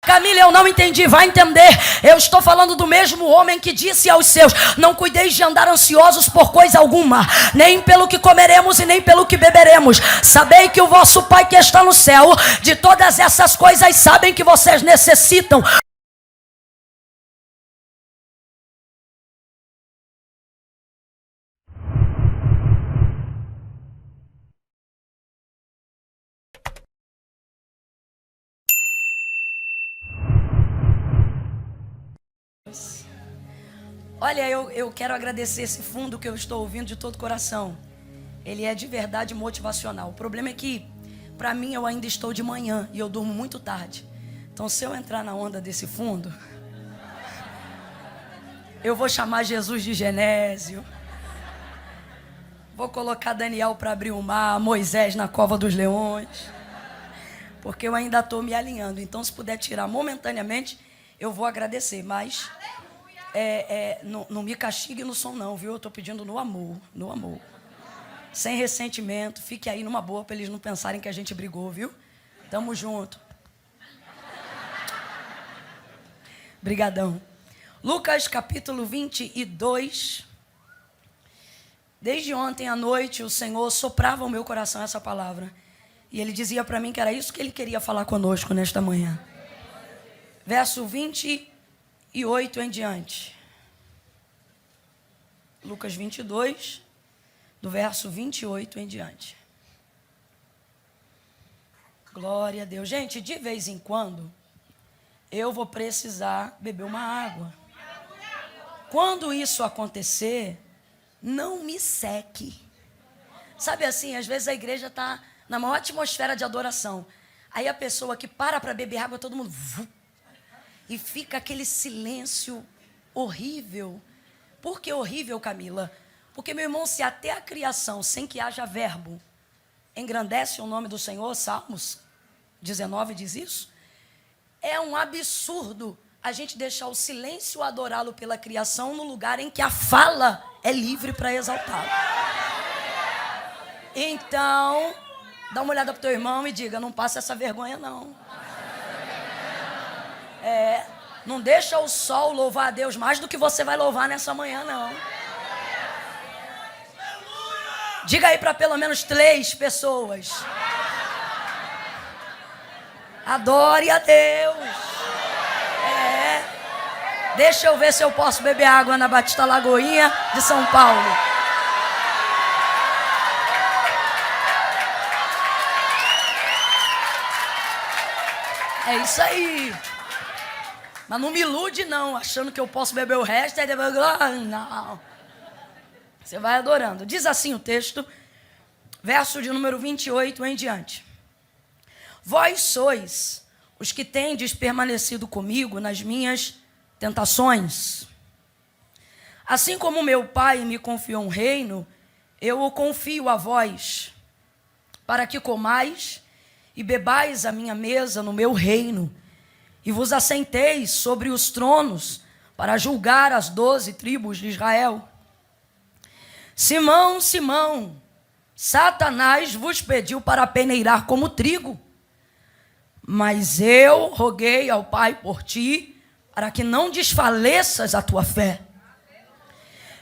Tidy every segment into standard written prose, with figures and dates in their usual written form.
Camila, eu não entendi, vai entender. Eu estou falando do mesmo homem que disse aos seus: não cuideis de andar ansiosos por coisa alguma, nem pelo que comeremos e nem pelo que beberemos. Sabei que o vosso Pai que está no céu, de todas essas coisas sabem que vocês necessitam. Olha, eu quero agradecer esse fundo que eu estou ouvindo de todo o coração. Ele é de verdade motivacional. O problema é que, para mim, eu ainda estou de manhã e eu durmo muito tarde. Então, se eu entrar na onda desse fundo, eu vou chamar Jesus de Genésio. Vou colocar Daniel para abrir o mar, Moisés na cova dos leões. Porque eu ainda estou me alinhando. Então, se puder tirar momentaneamente, eu vou agradecer. Mas não me castigue no som não, viu? Eu estou pedindo no amor, no amor. Sem ressentimento, fique aí numa boa para eles não pensarem que a gente brigou, viu? Tamo junto. Brigadão. Lucas capítulo 22. Desde ontem à noite o Senhor soprava ao meu coração essa palavra. E Ele dizia para mim que era isso que Ele queria falar conosco nesta manhã. Verso 28 em diante. Lucas 22, do verso 28 em diante. Glória a Deus. Gente, de vez em quando, eu vou precisar beber uma água. Quando isso acontecer, não me seque. Sabe assim, às vezes a igreja está na maior atmosfera de adoração. Aí a pessoa que para beber água, todo mundo... E fica aquele silêncio horrível. Por que horrível, Camila? Porque, meu irmão, se até a criação, sem que haja verbo, engrandece o nome do Senhor, Salmos 19 diz isso, é um absurdo a gente deixar o silêncio adorá-lo pela criação no lugar em que a fala é livre para exaltá-lo. Então, dá uma olhada para o teu irmão e diga: não passa essa vergonha, não. Não deixa o sol louvar a Deus mais do que você vai louvar nessa manhã, não. Diga aí para pelo menos 3 pessoas: adore a Deus. Deixa eu ver se eu posso beber água na Batista Lagoinha de São Paulo. É isso aí. Mas não me ilude não, achando que eu posso beber o resto, aí depois... Não. Você vai adorando. Diz assim o texto, verso de número 28 em diante. Vós sois os que tendes permanecido comigo nas minhas tentações. Assim como meu Pai me confiou um reino, eu o confio a vós, para que comais e bebais a minha mesa no meu reino, e vos assenteis sobre os tronos para julgar as 12 tribos de Israel. Simão, Simão, Satanás vos pediu para peneirar como trigo, mas eu roguei ao Pai por ti, para que não desfaleças a tua fé.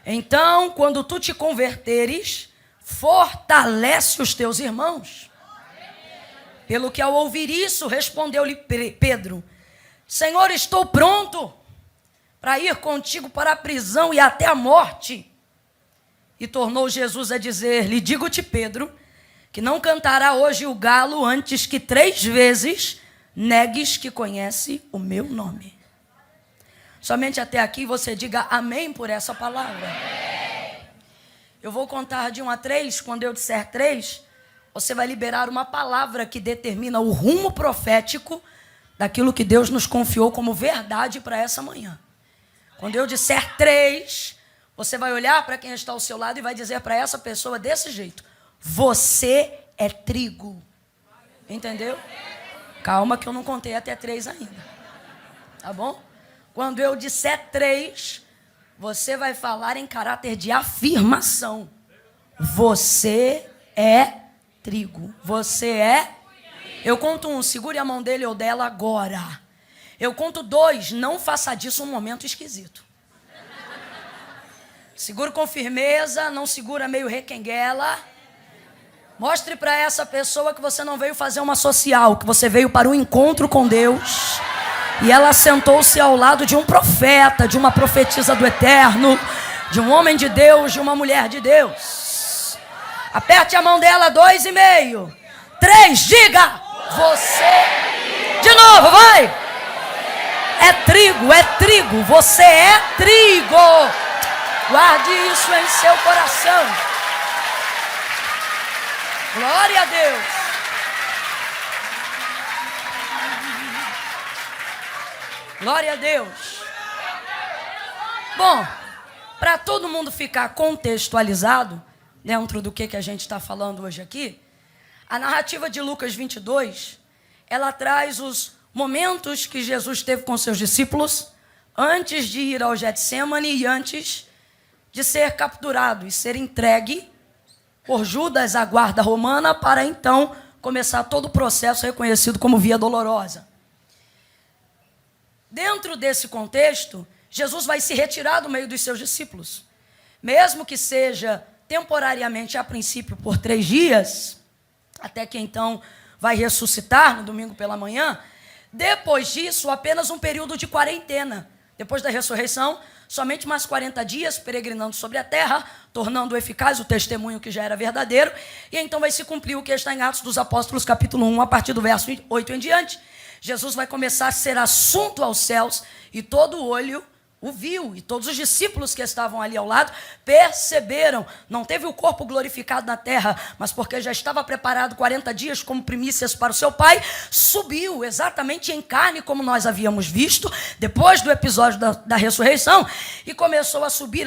Então, quando tu te converteres, fortalece os teus irmãos. Pelo que ao ouvir isso, respondeu-lhe Pedro: Senhor, estou pronto para ir contigo para a prisão e até a morte. E tornou Jesus a dizer-lhe: digo-te, Pedro, que não cantará hoje o galo antes que 3 vezes negues que conhece o meu nome. Somente até aqui você diga amém por essa palavra. Eu vou contar de 1 a 3. Quando eu disser 3, você vai liberar uma palavra que determina o rumo profético daquilo que Deus nos confiou como verdade para essa manhã. Quando eu disser 3, você vai olhar para quem está ao seu lado e vai dizer para essa pessoa desse jeito: você é trigo. Entendeu? Calma que eu não contei até 3 ainda. Tá bom? Quando eu disser 3, você vai falar em caráter de afirmação: você é trigo. Você é... Eu conto 1, segure a mão dele ou dela agora. Eu conto 2, não faça disso um momento esquisito. Segura com firmeza, não segura meio requenguela. Mostre para essa pessoa que você não veio fazer uma social, que você veio para um encontro com Deus. E ela sentou-se ao lado de um profeta, de uma profetisa do Eterno, de um homem de Deus, de uma mulher de Deus. Aperte a mão dela, 2,5. 3, diga, você. De novo, vai. É trigo, você é trigo. Guarde isso em seu coração. Glória a Deus. Glória a Deus. Bom, para todo mundo ficar contextualizado dentro do que a gente está falando hoje aqui, a narrativa de Lucas 22, ela traz os momentos que Jesus teve com seus discípulos antes de ir ao Getsemane e antes de ser capturado e ser entregue por Judas à guarda romana para então começar todo o processo reconhecido como via dolorosa. Dentro desse contexto, Jesus vai se retirar do meio dos seus discípulos. Mesmo que seja temporariamente, a princípio, por 3 dias, até que então vai ressuscitar no domingo pela manhã. Depois disso, apenas um período de quarentena. Depois da ressurreição, somente mais 40 dias peregrinando sobre a terra, tornando eficaz o testemunho que já era verdadeiro. E então vai se cumprir o que está em Atos dos Apóstolos, capítulo 1, a partir do verso 8 em diante. Jesus vai começar a ser assunto aos céus e todo olho o viu, e todos os discípulos que estavam ali ao lado perceberam. Não teve o corpo glorificado na terra, mas porque já estava preparado 40 dias como primícias para o seu Pai, subiu exatamente em carne, como nós havíamos visto, depois do episódio da ressurreição, e começou a subir,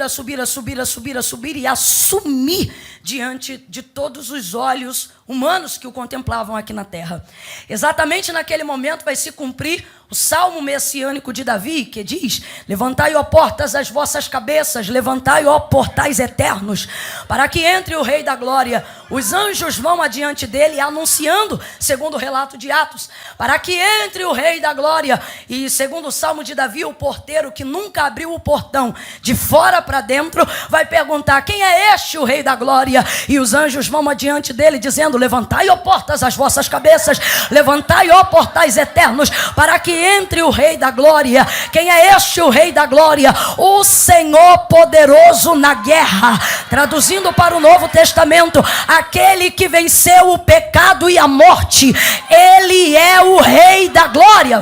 e a sumir diante de todos os olhos humanos que o contemplavam aqui na terra. Exatamente naquele momento vai se cumprir o salmo messiânico de Davi, que diz: levantai, ó portas, as vossas cabeças, levantai, ó portais eternos, para que entre o Rei da Glória. Os anjos vão adiante dele, anunciando, segundo o relato de Atos, para que entre o Rei da Glória. E segundo o salmo de Davi, o porteiro que nunca abriu o portão de fora para dentro, vai perguntar: quem é este, o Rei da Glória? E os anjos vão adiante dele, dizendo: levantai, ó portas, as vossas cabeças, levantai, ó portais eternos, para que entre o Rei da Glória. Quem é este, o Rei da Glória? O Senhor poderoso na guerra. Traduzindo para o Novo Testamento, aquele que venceu o pecado e a morte. Ele é o Rei da Glória.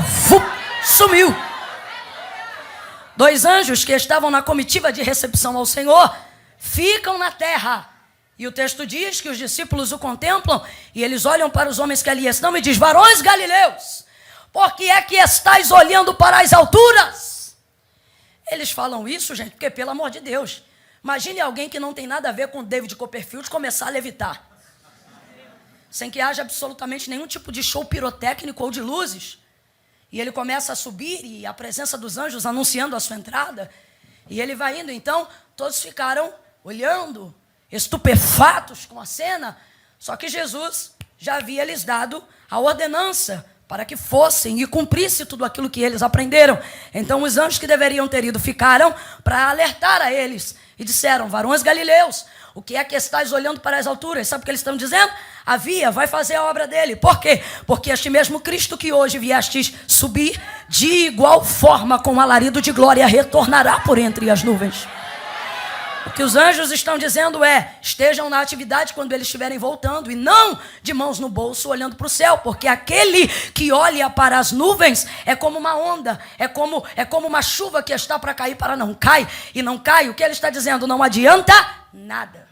Sumiu. 2 anjos que estavam na comitiva de recepção ao Senhor ficam na terra. E o texto diz que os discípulos o contemplam e eles olham para os homens que ali estão e diz: varões galileus, por que é que estáis olhando para as alturas? Eles falam isso, gente, porque, pelo amor de Deus, imagine alguém que não tem nada a ver com David Copperfield começar a levitar, sem que haja absolutamente nenhum tipo de show pirotécnico ou de luzes. E ele começa a subir e a presença dos anjos anunciando a sua entrada. E ele vai indo, então todos ficaram olhando, estupefatos com a cena. Só que Jesus já havia lhes dado a ordenança para que fossem e cumprisse tudo aquilo que eles aprenderam. Então os anjos que deveriam ter ido ficaram para alertar a eles e disseram: varões galileus, o que é que estáis olhando para as alturas? Sabe o que eles estão dizendo? Vai fazer a obra dele. Por quê? Porque este mesmo Cristo que hoje viestes subir, de igual forma com alarido de glória retornará por entre as nuvens. O que os anjos estão dizendo é: estejam na atividade quando eles estiverem voltando, e não de mãos no bolso olhando para o céu, porque aquele que olha para as nuvens é como uma onda, é como uma chuva que está para cair, para não cai, e não cai. O que ele está dizendo não adianta nada.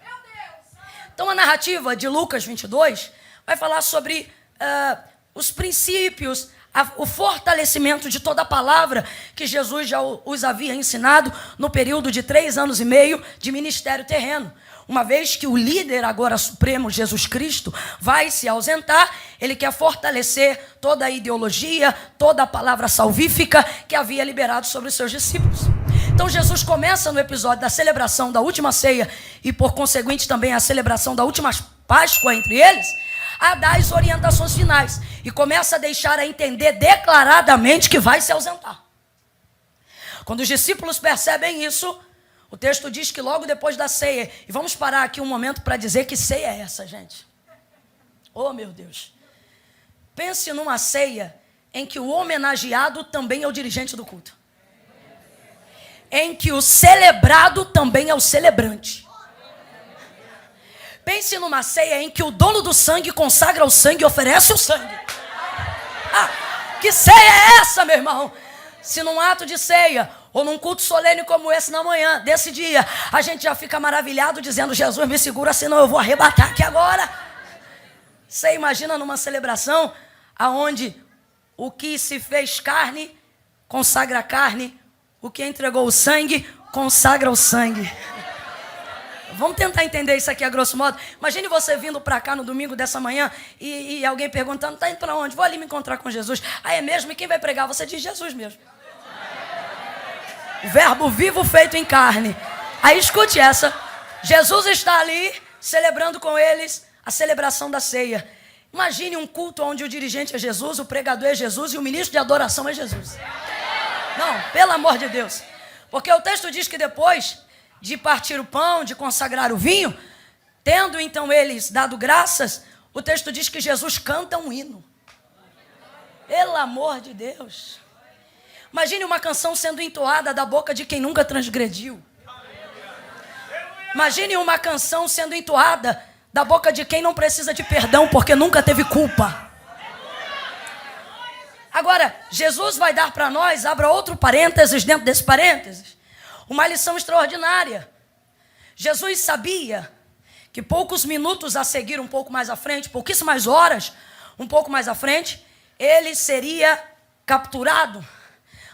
Então a narrativa de Lucas 22 vai falar sobre os princípios, o fortalecimento de toda a palavra que Jesus já os havia ensinado no período de 3 anos e meio de ministério terreno. Uma vez que o líder agora supremo, Jesus Cristo, vai se ausentar, ele quer fortalecer toda a ideologia, toda a palavra salvífica que havia liberado sobre os seus discípulos. Então Jesus começa no episódio da celebração da última ceia e por conseguinte também a celebração da última Páscoa entre eles, a dar as orientações finais e começa a deixar a entender declaradamente que vai se ausentar. Quando os discípulos percebem isso, o texto diz que logo depois da ceia, e vamos parar aqui um momento para dizer que ceia é essa, gente. Oh, meu Deus. Pense numa ceia em que o homenageado também é o dirigente do culto. Em que o celebrado também é o celebrante. Pense numa ceia em que o dono do sangue consagra o sangue e oferece o sangue. Que ceia é essa, meu irmão? Se num ato de ceia, ou num culto solene como esse na manhã, desse dia, a gente já fica maravilhado dizendo, Jesus me segura, senão eu vou arrebatar aqui agora. Você imagina numa celebração aonde o que se fez carne, consagra a carne, o que entregou o sangue, consagra o sangue. Vamos tentar entender isso aqui a grosso modo. Imagine você vindo para cá no domingo dessa manhã e alguém perguntando, está indo para onde? Vou ali me encontrar com Jesus. É mesmo? E quem vai pregar? Você diz Jesus mesmo. O verbo vivo feito em carne. Aí escute essa. Jesus está ali celebrando com eles a celebração da ceia. Imagine um culto onde o dirigente é Jesus, o pregador é Jesus e o ministro de adoração é Jesus. Não, pelo amor de Deus. Porque o texto diz que depois de partir o pão, de consagrar o vinho, tendo então eles dado graças, o texto diz que Jesus canta um hino. Pelo amor de Deus. Imagine uma canção sendo entoada da boca de quem nunca transgrediu. Imagine uma canção sendo entoada da boca de quem não precisa de perdão porque nunca teve culpa. Agora, Jesus vai dar para nós, abra outro parênteses dentro desse parênteses, uma lição extraordinária. Jesus sabia que poucos minutos a seguir, um pouco mais à frente, pouquíssimas horas, um pouco mais à frente, ele seria capturado.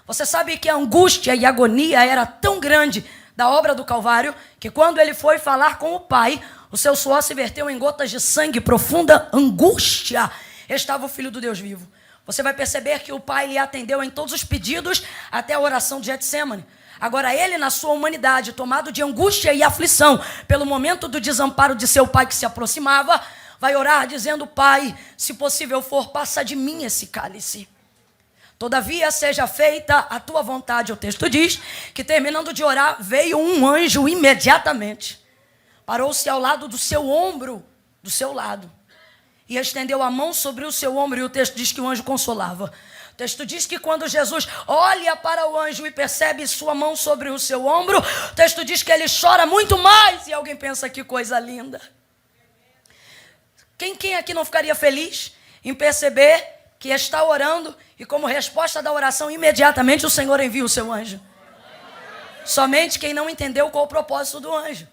Você sabe que a angústia e a agonia era tão grande da obra do Calvário, que quando ele foi falar com o Pai, o seu suor se verteu em gotas de sangue, profunda angústia, estava o Filho do Deus vivo. Você vai perceber que o Pai lhe atendeu em todos os pedidos, até a oração de Getsêmani. Agora ele, na sua humanidade, tomado de angústia e aflição, pelo momento do desamparo de seu Pai que se aproximava, vai orar dizendo, Pai, se possível for, passa de mim esse cálice. Todavia seja feita a tua vontade. O texto diz que terminando de orar, veio um anjo imediatamente. Parou-se ao lado do seu ombro, do seu lado. E estendeu a mão sobre o seu ombro. E o texto diz que o anjo consolava. O texto diz que quando Jesus olha para o anjo e percebe sua mão sobre o seu ombro, o texto diz que ele chora muito mais. E alguém pensa, que coisa linda. Quem aqui não ficaria feliz em perceber que está orando e como resposta da oração, imediatamente o Senhor envia o seu anjo? Somente quem não entendeu qual o propósito do anjo.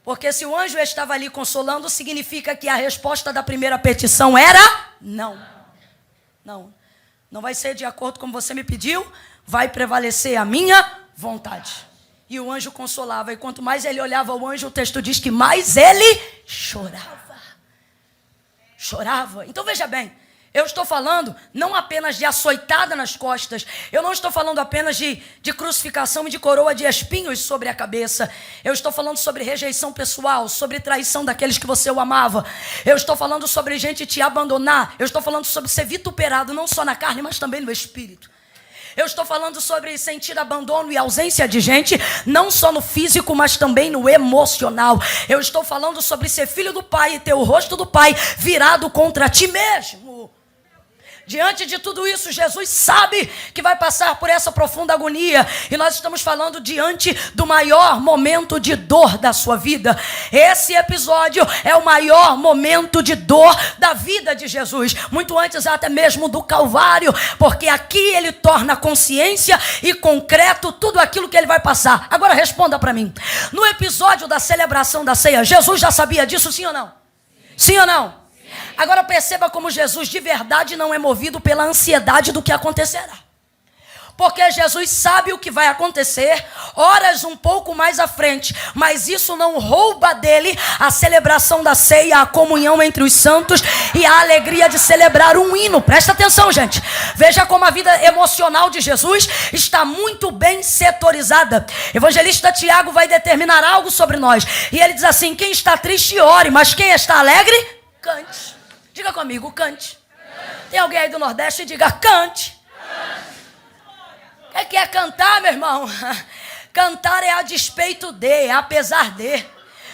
Porque se o anjo estava ali consolando, significa que a resposta da primeira petição era não. Não. Não vai ser de acordo com você me pediu, vai prevalecer a minha vontade. E o anjo consolava. E quanto mais ele olhava o anjo, o texto diz que mais ele chorava. Chorava. Então veja bem. Eu estou falando não apenas de açoitada nas costas. Eu não estou falando apenas de crucificação e de coroa de espinhos sobre a cabeça. Eu estou falando sobre rejeição pessoal, sobre traição daqueles que você o amava. Eu estou falando sobre gente te abandonar. Eu estou falando sobre ser vituperado, não só na carne, mas também no espírito. Eu estou falando sobre sentir abandono e ausência de gente, não só no físico, mas também no emocional. Eu estou falando sobre ser filho do Pai e ter o rosto do Pai virado contra ti mesmo. Diante de tudo isso, Jesus sabe que vai passar por essa profunda agonia. E nós estamos falando diante do maior momento de dor da sua vida. Esse episódio é o maior momento de dor da vida de Jesus. Muito antes até mesmo do Calvário. Porque aqui ele torna consciência e concreto tudo aquilo que ele vai passar. Agora responda para mim. No episódio da celebração da ceia, Jesus já sabia disso, sim ou não? Sim ou não? Agora perceba como Jesus de verdade não é movido pela ansiedade do que acontecerá. Porque Jesus sabe o que vai acontecer horas um pouco mais à frente. Mas isso não rouba dele a celebração da ceia, a comunhão entre os santos e a alegria de celebrar um hino. Presta atenção, gente. Veja como a vida emocional de Jesus está muito bem setorizada. Evangelista Tiago vai determinar algo sobre nós. E ele diz assim, quem está triste ore, mas quem está alegre, cante. Diga comigo, cante. Tem alguém aí do Nordeste? Diga, cante. O que é cantar, meu irmão? Cantar é a despeito de, é apesar de.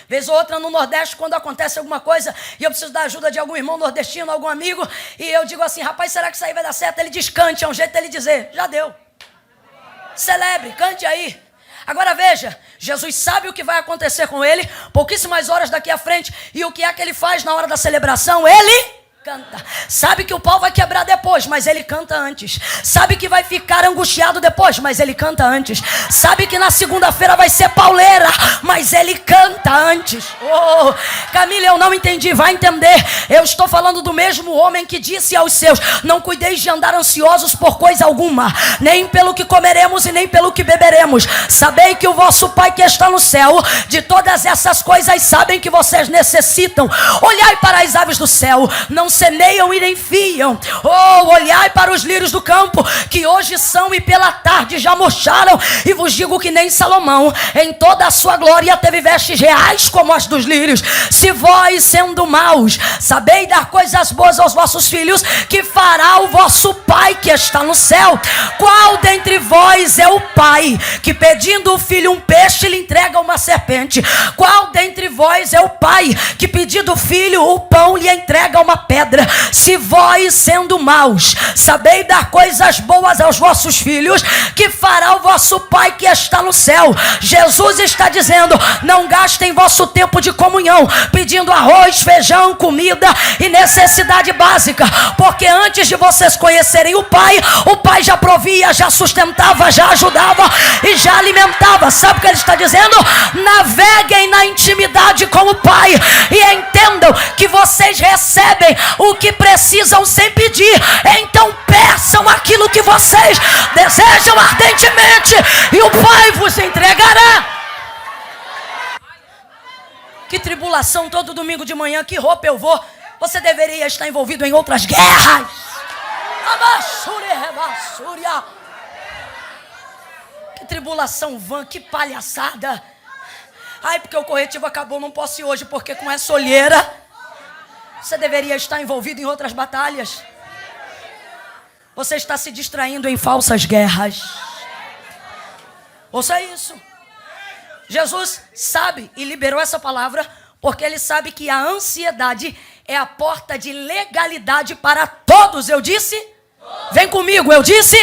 Vez ou outra no Nordeste, quando acontece alguma coisa e eu preciso da ajuda de algum irmão nordestino, algum amigo, e eu digo assim, rapaz, será que isso aí vai dar certo? Ele diz, cante, é um jeito dele dizer, já deu. Celebre, cante aí. Agora veja, Jesus sabe o que vai acontecer com ele, pouquíssimas horas daqui à frente, e o que é que ele faz na hora da celebração? Ele canta. Sabe que o pau vai quebrar depois, mas ele canta antes. Sabe que vai ficar angustiado depois, mas ele canta antes. Sabe que na segunda-feira vai ser pauleira, mas ele canta antes. Oh, Camila, eu não entendi, vai entender. Eu estou falando do mesmo homem que disse aos seus, não cuideis de andar ansiosos por coisa alguma, nem pelo que comeremos e nem pelo que beberemos. Sabei que o vosso Pai que está no céu, de todas essas coisas sabem que vocês necessitam. Olhai para as aves do céu, não semeiam e nem fiam. Oh, olhai para os lírios do campo, que hoje são e pela tarde já murcharam, e vos digo que nem Salomão, em toda a sua glória, teve vestes reais como as dos lírios. Se vós, sendo maus, sabeis dar coisas boas aos vossos filhos, que fará o vosso Pai que está no céu? Qual dentre vós é o pai que, pedindo o filho um peixe, lhe entrega uma serpente? Qual dentre vós é o pai que, pedindo o filho o pão, lhe entrega uma pedra? Se vós, sendo maus, sabeis dar coisas boas aos vossos filhos, que fará o vosso Pai que está no céu? Jesus está dizendo, não gastem vosso tempo de comunhão pedindo arroz, feijão, comida e necessidade básica, porque antes de vocês conhecerem o Pai já provia, já sustentava, já ajudava e já alimentava. Sabe o que ele está dizendo? Naveguem na intimidade com o Pai e entendam que vocês recebem o que precisam sem pedir. Então peçam aquilo que vocês desejam ardentemente e o Pai vos entregará. Que tribulação todo domingo de manhã, que roupa eu vou? Você deveria estar envolvido em outras guerras. Que tribulação vã, que palhaçada. Ai, porque o corretivo acabou, não posso ir hoje porque com essa olheira. Você deveria estar envolvido em outras batalhas. Você está se distraindo em falsas guerras. Ouça isso. Jesus sabe e liberou essa palavra porque ele sabe que a ansiedade é a porta de legalidade para todos. Eu disse? Vem comigo, eu disse?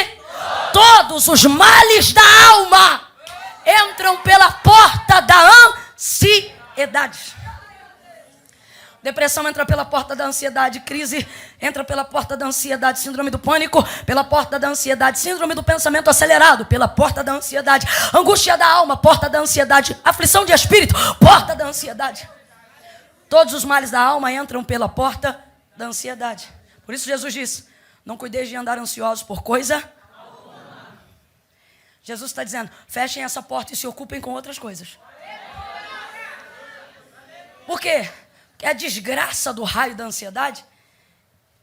Todos os males da alma entram pela porta da ansiedade. Depressão entra pela porta da ansiedade, crise entra pela porta da ansiedade, síndrome do pânico pela porta da ansiedade, síndrome do pensamento acelerado pela porta da ansiedade, angústia da alma, porta da ansiedade, aflição de espírito, porta da ansiedade. Todos os males da alma entram pela porta da ansiedade. Por isso Jesus disse, não cuideis de andar ansiosos por coisa alguma. Jesus está dizendo, fechem essa porta e se ocupem com outras coisas. Por quê? Porque a desgraça do raio da ansiedade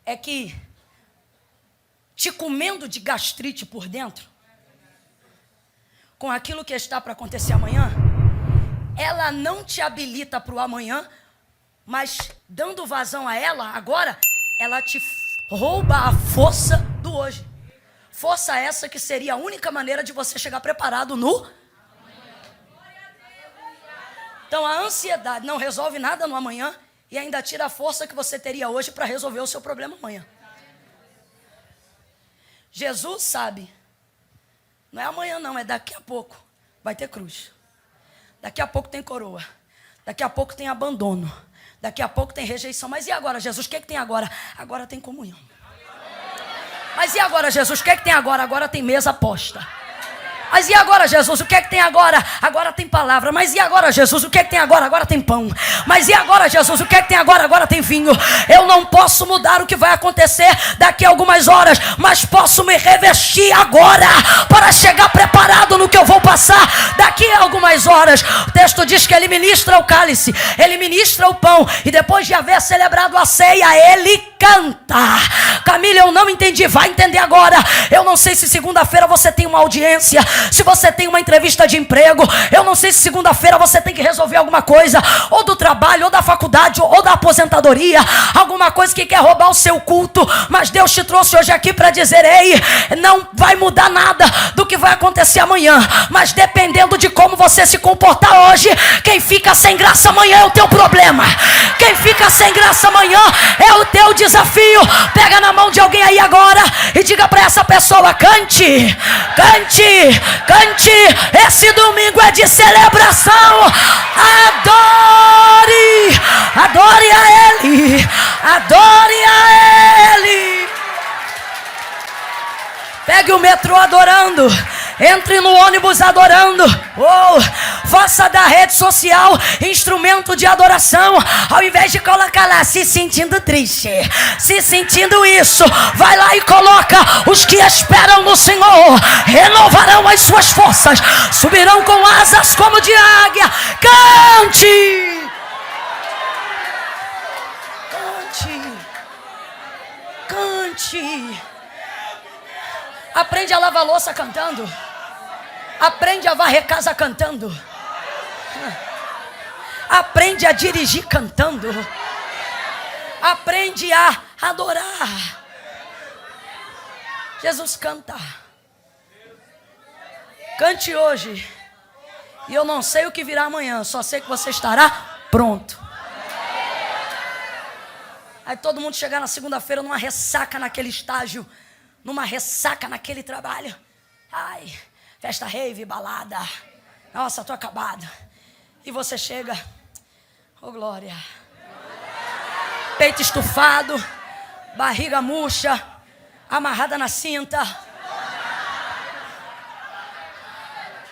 é que te comendo de gastrite por dentro, com aquilo que está para acontecer amanhã, ela não te habilita para o amanhã, mas dando vazão a ela, agora, ela te rouba a força do hoje. Força essa que seria a única maneira de você chegar preparado no... Então a ansiedade não resolve nada no amanhã e ainda tira a força que você teria hoje para resolver o seu problema amanhã. Jesus sabe, não é amanhã não, é daqui a pouco vai ter cruz. Daqui a pouco tem coroa. Daqui a pouco tem abandono. Daqui a pouco tem rejeição. Mas e agora, Jesus? O que é que tem agora? Agora tem comunhão. Mas e agora, Jesus? O que é que tem agora? Agora tem mesa posta. Mas e agora, Jesus? O que é que tem agora? Agora tem palavra. Mas e agora, Jesus? O que é que tem agora? Agora tem pão. Mas e agora, Jesus? O que é que tem agora? Agora tem vinho. Eu não posso mudar o que vai acontecer daqui a algumas horas, mas posso me revestir agora para chegar preparado no que eu vou passar daqui a algumas horas. O texto diz que ele ministra o cálice, ele ministra o pão e depois de haver celebrado a ceia, ele canta. Camila, eu não entendi. Vai entender agora. Eu não sei se segunda-feira você tem uma audiência. Se você tem uma entrevista de emprego, eu não sei se segunda-feira você tem que resolver alguma coisa, ou do trabalho, ou da faculdade, ou da aposentadoria, alguma coisa que quer roubar o seu culto, mas Deus te trouxe hoje aqui para dizer: ei, não vai mudar nada do que vai acontecer amanhã, mas dependendo de como você se comportar hoje, quem fica sem graça amanhã é o teu problema. Quem fica sem graça amanhã é o teu desafio. Pega na mão de alguém aí agora e diga para essa pessoa: cante, cante, cante. Esse domingo é de celebração. Adore, adore a Ele, adore a Ele. Pegue o metrô adorando, entre no ônibus adorando. Faça da rede social instrumento de adoração. Ao invés de colocar lá se sentindo triste, se sentindo isso, vai lá e coloca: os que esperam no Senhor renovarão as suas forças, subirão com asas como de águia. Cante, cante, cante. Aprende a lavar louça cantando. Aprende a varrer casa cantando. Aprende a dirigir cantando. Aprende a adorar. Jesus canta. Cante hoje. E eu não sei o que virá amanhã, só sei que você estará pronto. Aí todo mundo chegar na segunda-feira numa ressaca naquele estágio, numa ressaca naquele trabalho. Ai, festa, rave, balada. Nossa, tô acabado. E você chega: oh glória. Peito estufado, barriga murcha, amarrada na cinta,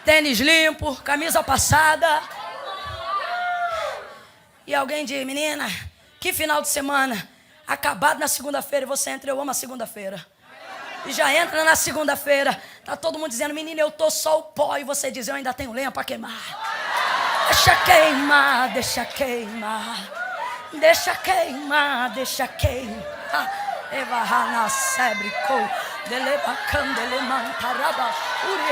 tênis limpo, camisa passada. E alguém diz: menina, que final de semana, acabado na segunda-feira. E você entra: eu amo a segunda-feira. E já entra na segunda-feira, tá todo mundo dizendo: menina, eu tô só o pó. E você diz: eu ainda tenho lenha para queimar. Deixa queimar, deixa queimar, deixa queimar, deixa queimar. Evarra sebrico, delebacan, delemantarabashuri.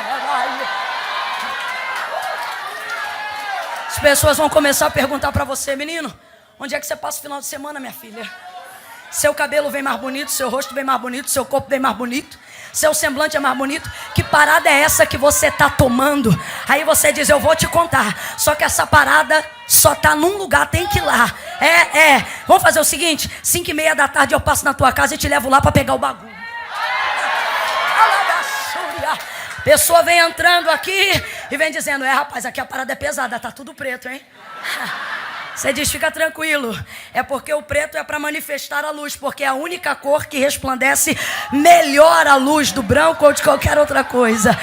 As pessoas vão começar a perguntar para você: menino, onde é que você passa o final de semana, minha filha? Seu cabelo vem mais bonito, seu rosto vem mais bonito, seu corpo vem mais bonito, seu semblante é mais bonito. Que parada é essa que você está tomando? Aí você diz: eu vou te contar. Só que essa parada só está num lugar, tem que ir lá. Vamos fazer o seguinte: 5:30 da tarde eu passo na tua casa e te levo lá para pegar o bagulho. A pessoa vem entrando aqui e vem dizendo: rapaz, aqui a parada é pesada, tá tudo preto, hein? Você diz: fica tranquilo, é porque o preto é para manifestar a luz, porque é a única cor que resplandece melhor a luz do branco ou de qualquer outra coisa.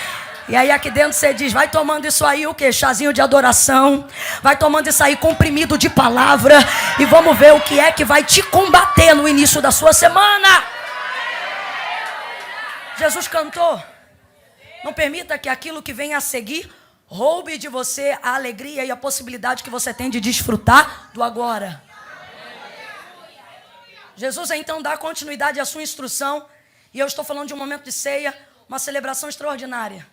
E aí aqui dentro você diz: vai tomando isso aí, o quê? Chazinho de adoração. Vai tomando isso aí, comprimido de palavra. E vamos ver o que é que vai te combater no início da sua semana. Jesus cantou: não permita que aquilo que vem a seguir roube de você a alegria e a possibilidade que você tem de desfrutar do agora. Jesus então dá continuidade à sua instrução. E eu estou falando de um momento de ceia, uma celebração extraordinária.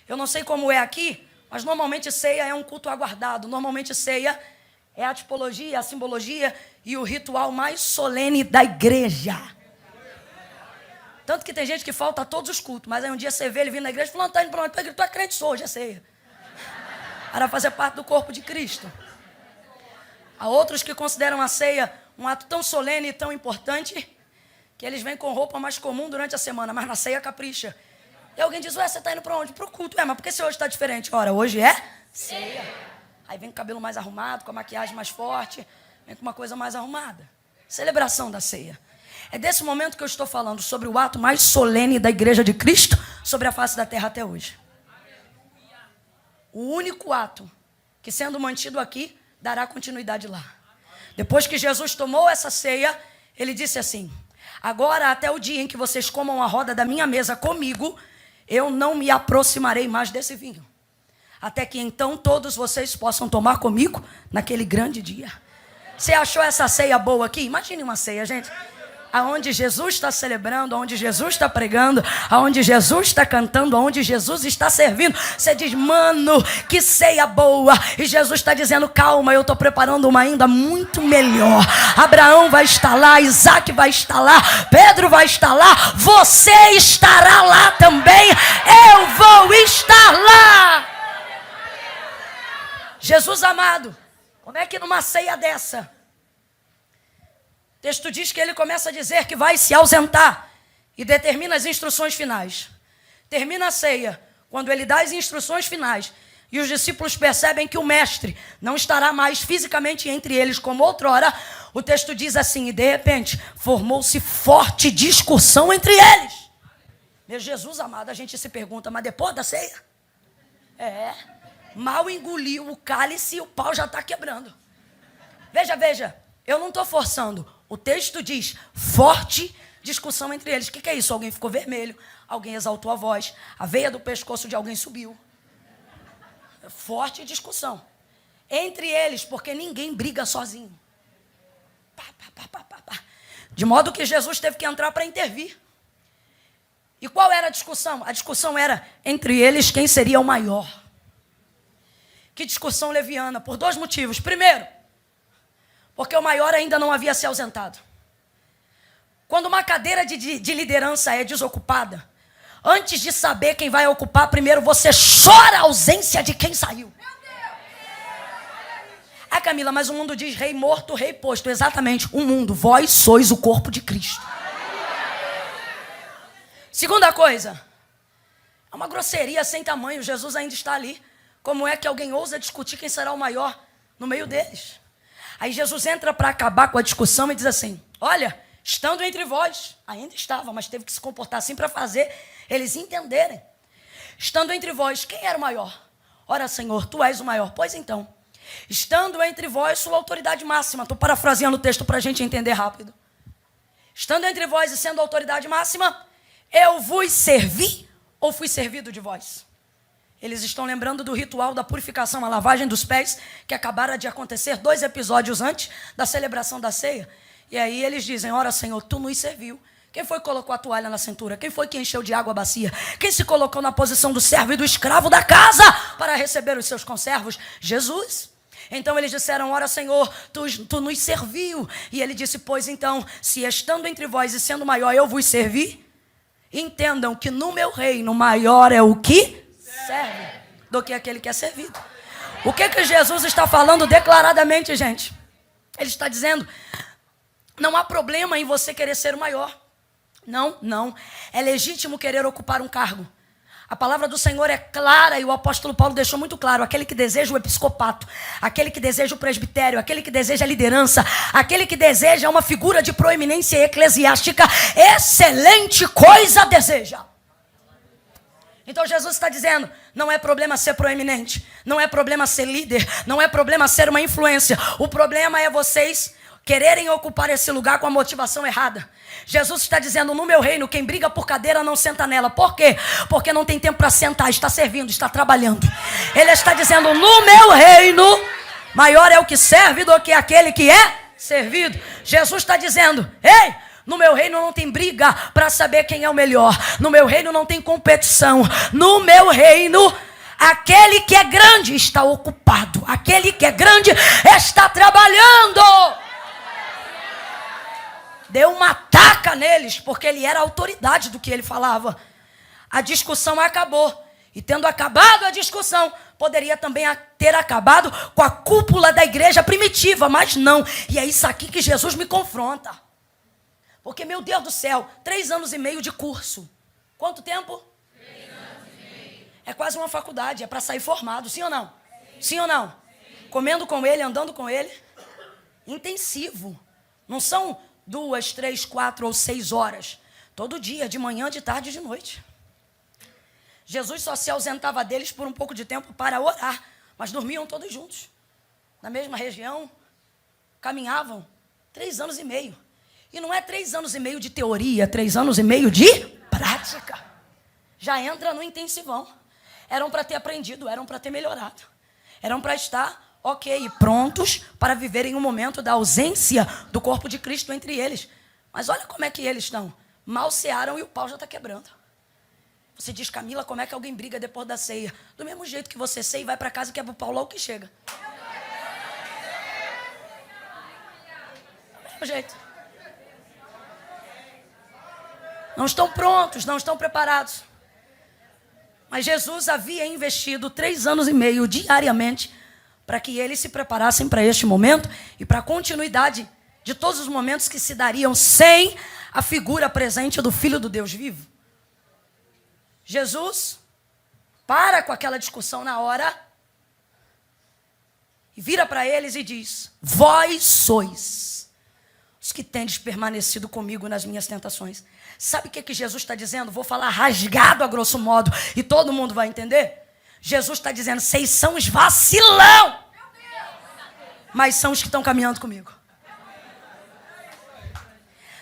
Eu não sei como é aqui, mas normalmente ceia é um culto aguardado. Normalmente ceia é a tipologia, a simbologia e o ritual mais solene da igreja. Tanto que tem gente que falta a todos os cultos, mas aí um dia você vê ele vindo na igreja e falando: tá indo para onde? Tu é crente? Sou, hoje é ceia. Para fazer parte do corpo de Cristo. Há outros que consideram a ceia um ato tão solene e tão importante que eles vêm com roupa mais comum durante a semana, mas na ceia capricha. E alguém diz: ué, você está indo para onde? Para o culto. Mas por que você hoje está diferente? Ora, hoje é ceia. Aí vem com o cabelo mais arrumado, com a maquiagem mais forte, vem com uma coisa mais arrumada. Celebração da ceia. É desse momento que eu estou falando, sobre o ato mais solene da igreja de Cristo sobre a face da terra até hoje. O único ato que, sendo mantido aqui, dará continuidade lá. Depois que Jesus tomou essa ceia, ele disse assim: agora até o dia em que vocês comam a roda da minha mesa comigo, eu não me aproximarei mais desse vinho, até que então todos vocês possam tomar comigo naquele grande dia. Você achou essa ceia boa aqui? Imagine uma ceia, gente. aonde Jesus está celebrando, aonde Jesus está pregando, aonde Jesus está cantando, aonde Jesus está servindo, você diz, mano, que ceia boa. E Jesus está dizendo, calma, eu estou preparando uma ainda muito melhor. Abraão vai estar lá, Isaac vai estar lá, Pedro vai estar lá, você estará lá também, eu vou estar lá. Jesus amado, como é que numa ceia dessa, o texto diz que ele começa a dizer que vai se ausentar e determina as instruções finais. Termina a ceia, quando ele dá as instruções finais e os discípulos percebem que o mestre não estará mais fisicamente entre eles como outrora, o texto diz assim, e de repente formou-se forte discussão entre eles. Meu Jesus amado, a gente se pergunta, mas depois da ceia? Mal engoliu o cálice e o pau já está quebrando. Veja, eu não estou forçando. O texto diz, forte discussão entre eles. O que é isso? Alguém ficou vermelho, alguém exaltou a voz, a veia do pescoço de alguém subiu. Forte discussão. Entre eles, porque ninguém briga sozinho. De modo que Jesus teve que entrar para intervir. E qual era a discussão? A discussão era entre eles quem seria o maior. Que discussão leviana, por dois motivos. Primeiro, porque o maior ainda não havia se ausentado. Quando uma cadeira de liderança é desocupada, antes de saber quem vai ocupar, primeiro você chora a ausência de quem saiu. Camila, mas o mundo diz rei morto, rei posto. Exatamente, o mundo, vós sois o corpo de Cristo. Segunda coisa, é uma grosseria sem tamanho, Jesus ainda está ali. Como é que alguém ousa discutir quem será o maior no meio deles? Aí Jesus entra para acabar com a discussão e diz assim, olha, estando entre vós, ainda estava, mas teve que se comportar assim para fazer eles entenderem. Estando entre vós, quem era o maior? Ora, Senhor, tu és o maior. Pois então, estando entre vós, sua autoridade máxima. Estou parafraseando o texto para a gente entender rápido. Estando entre vós e sendo a autoridade máxima, eu vos servi ou fui servido de vós? Eles estão lembrando do ritual da purificação, a lavagem dos pés, que acabara de acontecer 2 episódios antes da celebração da ceia. E aí eles dizem, ora Senhor, tu nos serviu. Quem foi que colocou a toalha na cintura? Quem foi que encheu de água a bacia? Quem se colocou na posição do servo e do escravo da casa para receber os seus conservos? Jesus. Então eles disseram, ora Senhor, tu nos serviu. E ele disse, pois então, se estando entre vós e sendo maior eu vos servi, entendam que no meu reino maior é o que serve do que aquele que é servido. O que Jesus está falando declaradamente, gente? Ele está dizendo, não há problema em você querer ser o maior. Não. É legítimo querer ocupar um cargo. A palavra do Senhor é clara e o apóstolo Paulo deixou muito claro. Aquele que deseja o episcopato, aquele que deseja o presbitério, aquele que deseja a liderança, aquele que deseja uma figura de proeminência eclesiástica, excelente coisa deseja. Então Jesus está dizendo, não é problema ser proeminente, não é problema ser líder, não é problema ser uma influência. O problema é vocês quererem ocupar esse lugar com a motivação errada. Jesus está dizendo, no meu reino, quem briga por cadeira não senta nela. Por quê? Porque não tem tempo para sentar, está servindo, está trabalhando. Ele está dizendo, no meu reino, maior é o que serve do que aquele que é servido. Jesus está dizendo, ei, no meu reino não tem briga para saber quem é o melhor. No meu reino não tem competição. No meu reino, aquele que é grande está ocupado. Aquele que é grande está trabalhando. Deu uma taca neles, porque ele era a autoridade do que ele falava. A discussão acabou. E tendo acabado a discussão, poderia também ter acabado com a cúpula da igreja primitiva, mas não. E é isso aqui que Jesus me confronta. Porque, meu Deus do céu, 3 anos e meio de curso. Quanto tempo? 3 anos e meio. É quase uma faculdade, é para sair formado, sim ou não? Sim ou não? Sim. Comendo com ele, andando com ele. Intensivo. Não são 2, 3, 4 ou 6 horas. Todo dia, de manhã, de tarde e de noite. Jesus só se ausentava deles por um pouco de tempo para orar. Mas dormiam todos juntos. Na mesma região. Caminhavam 3 anos e meio. E não é 3 anos e meio de teoria, 3 anos e meio de prática. Já entra no intensivão. Eram para ter aprendido, eram para ter melhorado. Eram para estar, ok, prontos para viverem o momento da ausência do corpo de Cristo entre eles. Mas olha como é que eles estão. Mal cearam e o pau já está quebrando. Você diz, Camila, como é que alguém briga depois da ceia? Do mesmo jeito que você ceia e vai para casa e quebra o pau logo que chega. Do mesmo jeito. Não estão prontos, não estão preparados. Mas Jesus havia investido 3 anos e meio diariamente para que eles se preparassem para este momento e para a continuidade de todos os momentos que se dariam sem a figura presente do Filho do Deus vivo. Jesus para com aquela discussão na hora e vira para eles e diz: vós sois os que tendes permanecido comigo nas minhas tentações. Sabe o que Jesus está dizendo? Vou falar rasgado a grosso modo e todo mundo vai entender. Jesus está dizendo, vocês são os vacilão, mas são os que estão caminhando comigo.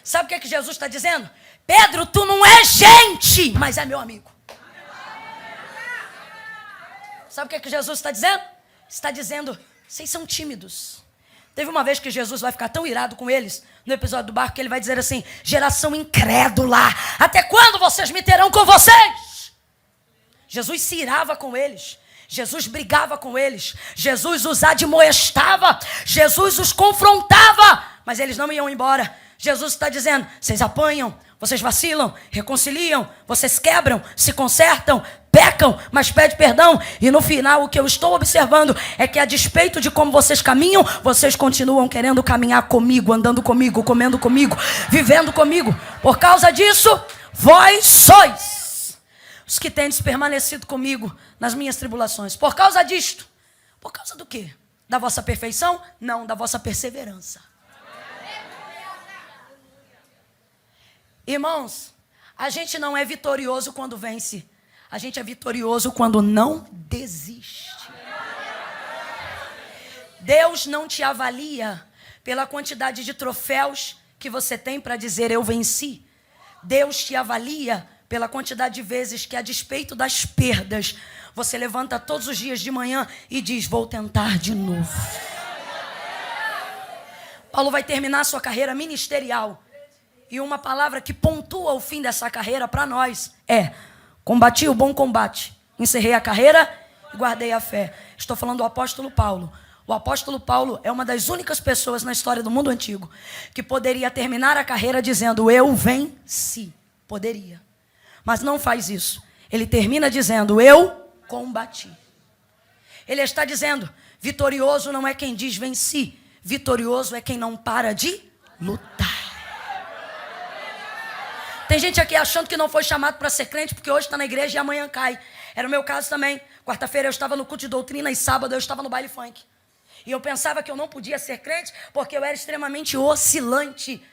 Sabe o que Jesus está dizendo? Pedro, tu não é gente, mas é meu amigo. Sabe o que Jesus está dizendo? Está dizendo, vocês são tímidos. Teve uma vez que Jesus vai ficar tão irado com eles, no episódio do barco, que ele vai dizer assim, geração incrédula, até quando vocês me terão com vocês? Jesus se irava com eles, Jesus brigava com eles, Jesus os admoestava, Jesus os confrontava, mas eles não iam embora. Jesus está dizendo, vocês apanham, vocês vacilam, reconciliam, vocês quebram, se consertam, pecam, mas pedem perdão. E no final o que eu estou observando é que a despeito de como vocês caminham, vocês continuam querendo caminhar comigo, andando comigo, comendo comigo, vivendo comigo. Por causa disso, vós sois os que tendes permanecido comigo nas minhas tribulações. Por causa disto. Por causa do quê? Da vossa perfeição? Não, da vossa perseverança. Irmãos, a gente não é vitorioso quando vence. A gente é vitorioso quando não desiste. Deus não te avalia pela quantidade de troféus que você tem para dizer eu venci. Deus te avalia pela quantidade de vezes que, a despeito das perdas, você levanta todos os dias de manhã e diz, vou tentar de novo. Paulo vai terminar sua carreira ministerial. E uma palavra que pontua o fim dessa carreira para nós é: combati o bom combate, encerrei a carreira e guardei a fé. Estou falando do apóstolo Paulo. O apóstolo Paulo é uma das únicas pessoas na história do mundo antigo que poderia terminar a carreira dizendo, eu venci. Poderia. Mas não faz isso. Ele termina dizendo, eu combati. Ele está dizendo, vitorioso não é quem diz venci. Vitorioso é quem não para de lutar. Tem gente aqui achando que não foi chamado para ser crente porque hoje está na igreja e amanhã cai. Era o meu caso também. Quarta-feira eu estava no culto de doutrina e sábado eu estava no baile funk. E eu pensava que eu não podia ser crente porque eu era extremamente oscilante.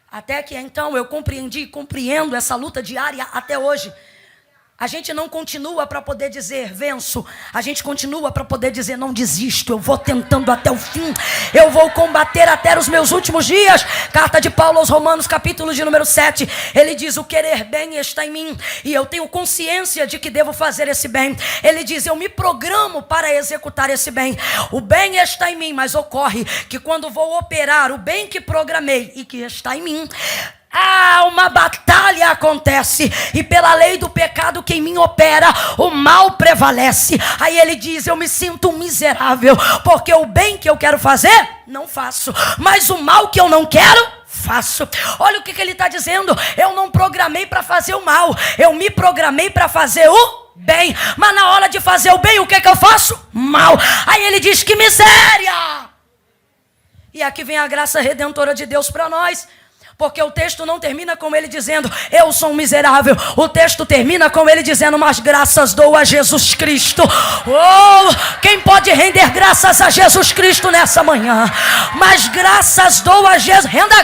Até que então eu compreendi e compreendo essa luta diária até hoje. A gente não continua para poder dizer venço. A gente continua para poder dizer não desisto. Eu vou tentando até o fim. Eu vou combater até os meus últimos dias. Carta de Paulo aos Romanos, capítulo de número 7. Ele diz, o querer bem está em mim. E eu tenho consciência de que devo fazer esse bem. Ele diz, eu me programo para executar esse bem. O bem está em mim, mas ocorre que quando vou operar o bem que programei e que está em mim, uma batalha acontece e pela lei do pecado que em mim opera, o mal prevalece. Aí ele diz, eu me sinto um miserável, porque o bem que eu quero fazer, não faço, mas o mal que eu não quero, faço. Olha o que ele está dizendo, eu não programei para fazer o mal, eu me programei para fazer o bem, mas na hora de fazer o bem, o que eu faço? Mal. Aí ele diz, que miséria! E aqui vem a graça redentora de Deus para nós. Porque o texto não termina com ele dizendo, eu sou um miserável. O texto termina com ele dizendo, mas graças dou a Jesus Cristo. Oh, quem pode render graças a Jesus Cristo nessa manhã? Mas graças dou a Jesus. Renda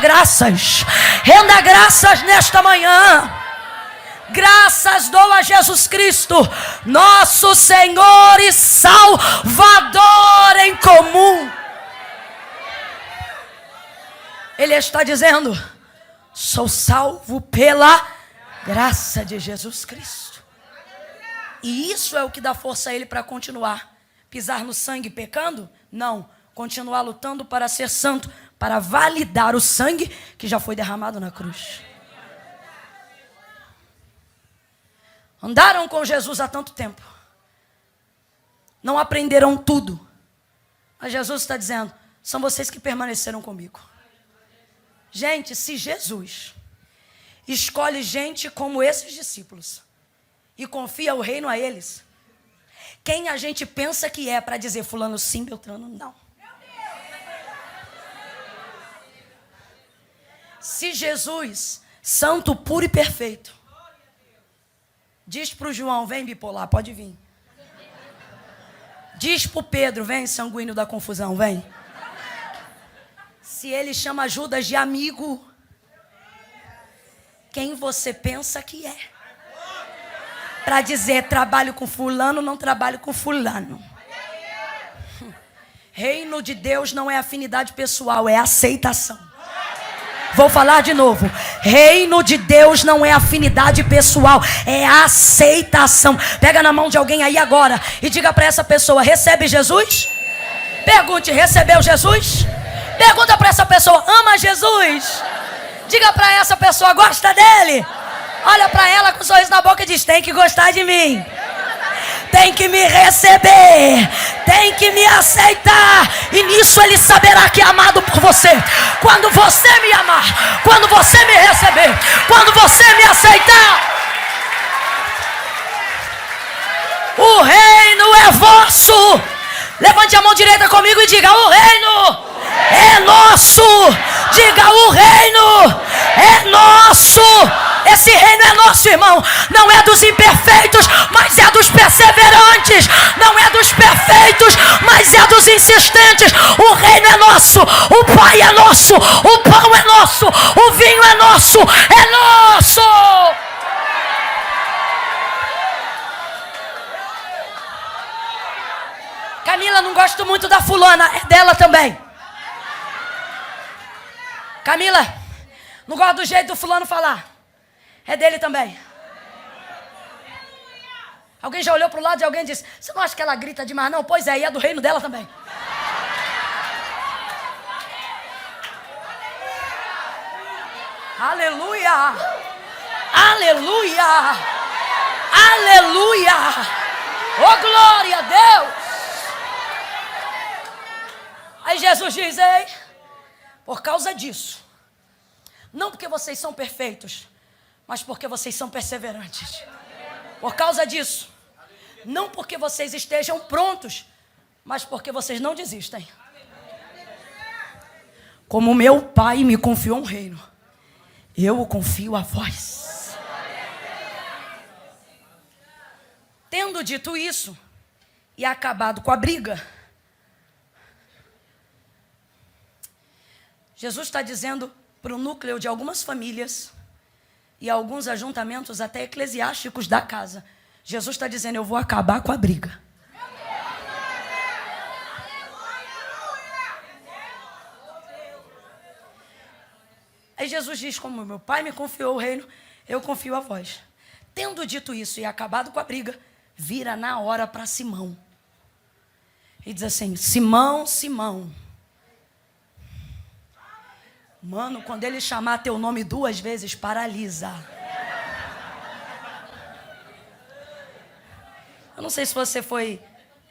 graças nesta manhã. Graças dou a Jesus Cristo, nosso Senhor e Salvador em comum. Ele está dizendo, sou salvo pela graça de Jesus Cristo. E isso é o que dá força a ele para continuar. Pisar no sangue pecando? Não. Continuar lutando para ser santo, para validar o sangue que já foi derramado na cruz. Andaram com Jesus há tanto tempo. Não aprenderam tudo. Mas Jesus está dizendo, são vocês que permaneceram comigo. Gente, se Jesus escolhe gente como esses discípulos e confia o reino a eles, quem a gente pensa que é para dizer fulano sim, Beltrano não? Se Jesus, santo, puro e perfeito, diz para o João, vem bipolar, pode vir. Diz para o Pedro, vem sanguíneo da confusão, vem. Se ele chama Judas de amigo, quem você pensa que é? Para dizer, trabalho com fulano, não trabalho com fulano. Reino de Deus não é afinidade pessoal, é aceitação. Vou falar de novo. Reino de Deus não é afinidade pessoal, é aceitação. Pega na mão de alguém aí agora e diga para essa pessoa, recebe Jesus? Pergunte, recebeu Jesus? Pergunta para essa pessoa, ama Jesus? Diga para essa pessoa, gosta dele? Olha para ela com um sorriso na boca e diz, tem que gostar de mim. Tem que me receber, tem que me aceitar. E nisso ele saberá que é amado por você. Quando você me amar, quando você me receber, quando você me aceitar. O reino é vosso. Levante a mão direita comigo e diga, o reino é nosso. Diga, o reino é nosso. Esse reino é nosso, irmão. Não é dos imperfeitos, mas é dos perseverantes. Não é dos perfeitos, mas é dos insistentes. O reino é nosso. O Pai é nosso. O pão é nosso. O vinho é nosso. É nosso. Camila, não gosto muito da fulana. É dela também. Camila, não gosto do jeito do fulano falar. É dele também. Alguém já olhou para o lado de alguém e disse, você não acha que ela grita demais? Não, pois é, e é do reino dela também. Aleluia! Aleluia! Aleluia! Oh, glória a Deus! Aí Jesus diz, ei, por causa disso, não porque vocês são perfeitos, mas porque vocês são perseverantes. Por causa disso, não porque vocês estejam prontos, mas porque vocês não desistem. Como meu Pai me confiou um reino, eu o confio a vós. Tendo dito isso e acabado com a briga, Jesus está dizendo para o núcleo de algumas famílias e alguns ajuntamentos até eclesiásticos da casa. Jesus está dizendo, eu vou acabar com a briga. Aí Jesus diz, como meu Pai me confiou o reino, eu confio a vós. Tendo dito isso e acabado com a briga, vira na hora para Simão. E diz assim, Simão, Simão. Mano, quando ele chamar teu nome 2 vezes, paralisa. Eu não sei se você foi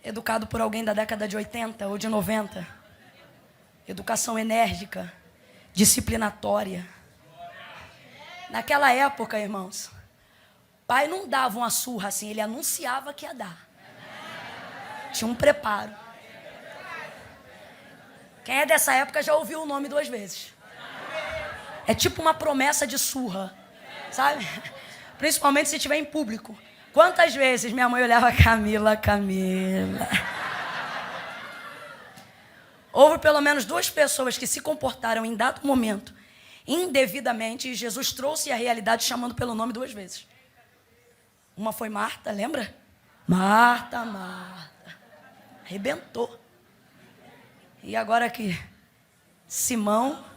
educado por alguém da década de 80 ou de 90. Educação enérgica, disciplinatória. Naquela época, irmãos, pai não dava uma surra assim, ele anunciava que ia dar. Tinha um preparo. Quem é dessa época já ouviu o nome 2 vezes. É tipo uma promessa de surra, sabe? Principalmente se estiver em público. Quantas vezes minha mãe olhava, Camila, Camila. Houve pelo menos 2 pessoas que se comportaram em dado momento indevidamente e Jesus trouxe a realidade chamando pelo nome 2 vezes. Uma foi Marta, lembra? Marta, Marta. Arrebentou. E agora aqui, Simão.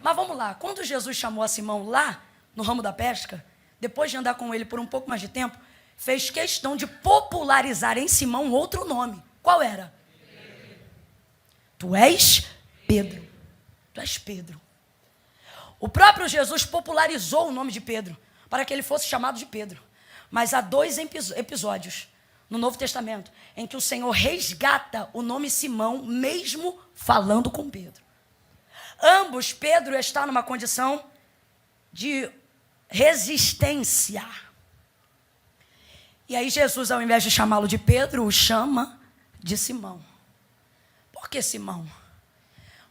Mas vamos lá, quando Jesus chamou a Simão lá, no ramo da pesca, depois de andar com ele por um pouco mais de tempo, fez questão de popularizar em Simão outro nome. Qual era? Pedro. Tu és Pedro. Tu és Pedro. O próprio Jesus popularizou o nome de Pedro, para que ele fosse chamado de Pedro. Mas há 2 episódios no Novo Testamento em que o Senhor resgata o nome Simão, mesmo falando com Pedro. Ambos, Pedro está numa condição de resistência. E aí Jesus, ao invés de chamá-lo de Pedro, o chama de Simão. Por que Simão?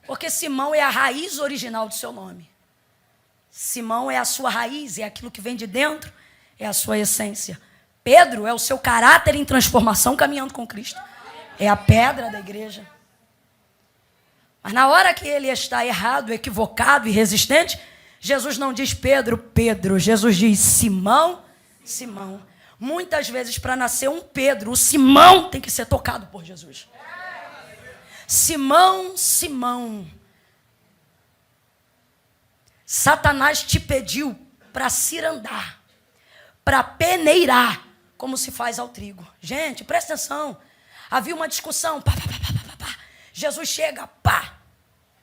Porque Simão é a raiz original do seu nome. Simão é a sua raiz, é aquilo que vem de dentro, é a sua essência. Pedro é o seu caráter em transformação caminhando com Cristo. É a pedra da igreja. Mas na hora que ele está errado, equivocado e resistente, Jesus não diz Pedro, Pedro. Jesus diz Simão, Simão. Muitas vezes, para nascer um Pedro, o Simão tem que ser tocado por Jesus. Simão, Simão. Satanás te pediu para cirandar, para peneirar, como se faz ao trigo. Gente, presta atenção. Havia uma discussão. Pá, pá, pá, pá, pá, pá. Jesus chega, pá,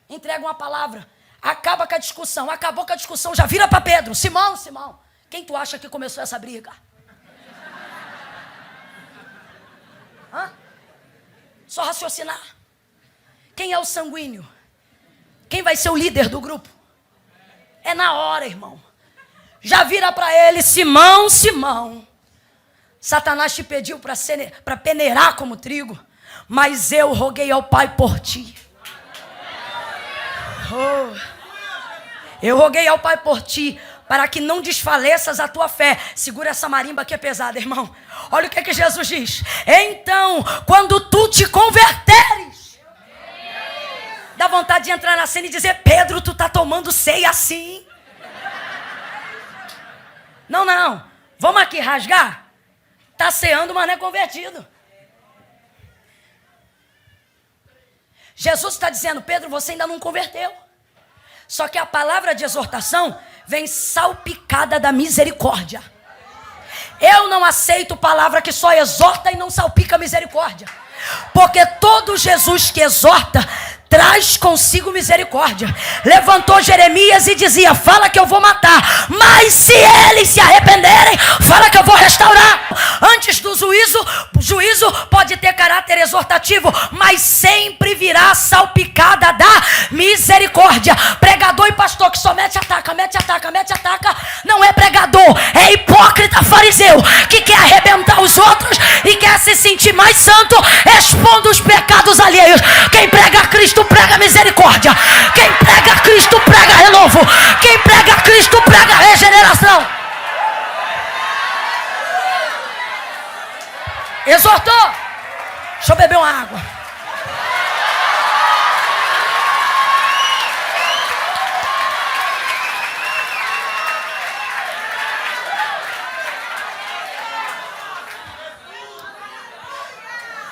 entrega uma palavra. Acaba com a discussão. Acabou com a discussão, já vira para Pedro. Simão, Simão. Quem tu acha que começou essa briga? Hã? Só raciocinar. Quem é o sanguíneo? Quem vai ser o líder do grupo? É na hora, irmão. Já vira para ele, Simão, Simão. Satanás te pediu para peneirar como trigo, mas eu roguei ao Pai por ti. Oh. Eu roguei ao Pai por ti, para que não desfaleças a tua fé. Segura essa marimba que é pesada, irmão. Olha o que Jesus diz. Então, quando tu te converteres, dá vontade de entrar na cena e dizer, Pedro, tu tá tomando ceia assim. Não, não. Vamos aqui rasgar. Tá ceando, mas não é convertido. Jesus está dizendo, Pedro, você ainda não converteu. Só que a palavra de exortação vem salpicada da misericórdia. Eu não aceito palavra que só exorta e não salpica a misericórdia. Porque todo Jesus que exorta traz consigo misericórdia. Levantou Jeremias e dizia, fala que eu vou matar, mas se eles se arrependerem, fala que eu vou restaurar. Antes do juízo, o juízo pode ter caráter exortativo, mas sempre virá salpicada da misericórdia. Pregador e pastor que só mete ataca, não é pregador, é hipócrita fariseu, que quer arrebentar os outros e quer se sentir mais santo, expondo os pecados alheios. Quem prega Cristo prega misericórdia. Quem prega Cristo prega renovo. Quem prega Cristo prega regeneração. Exortou. Deixa eu beber uma água.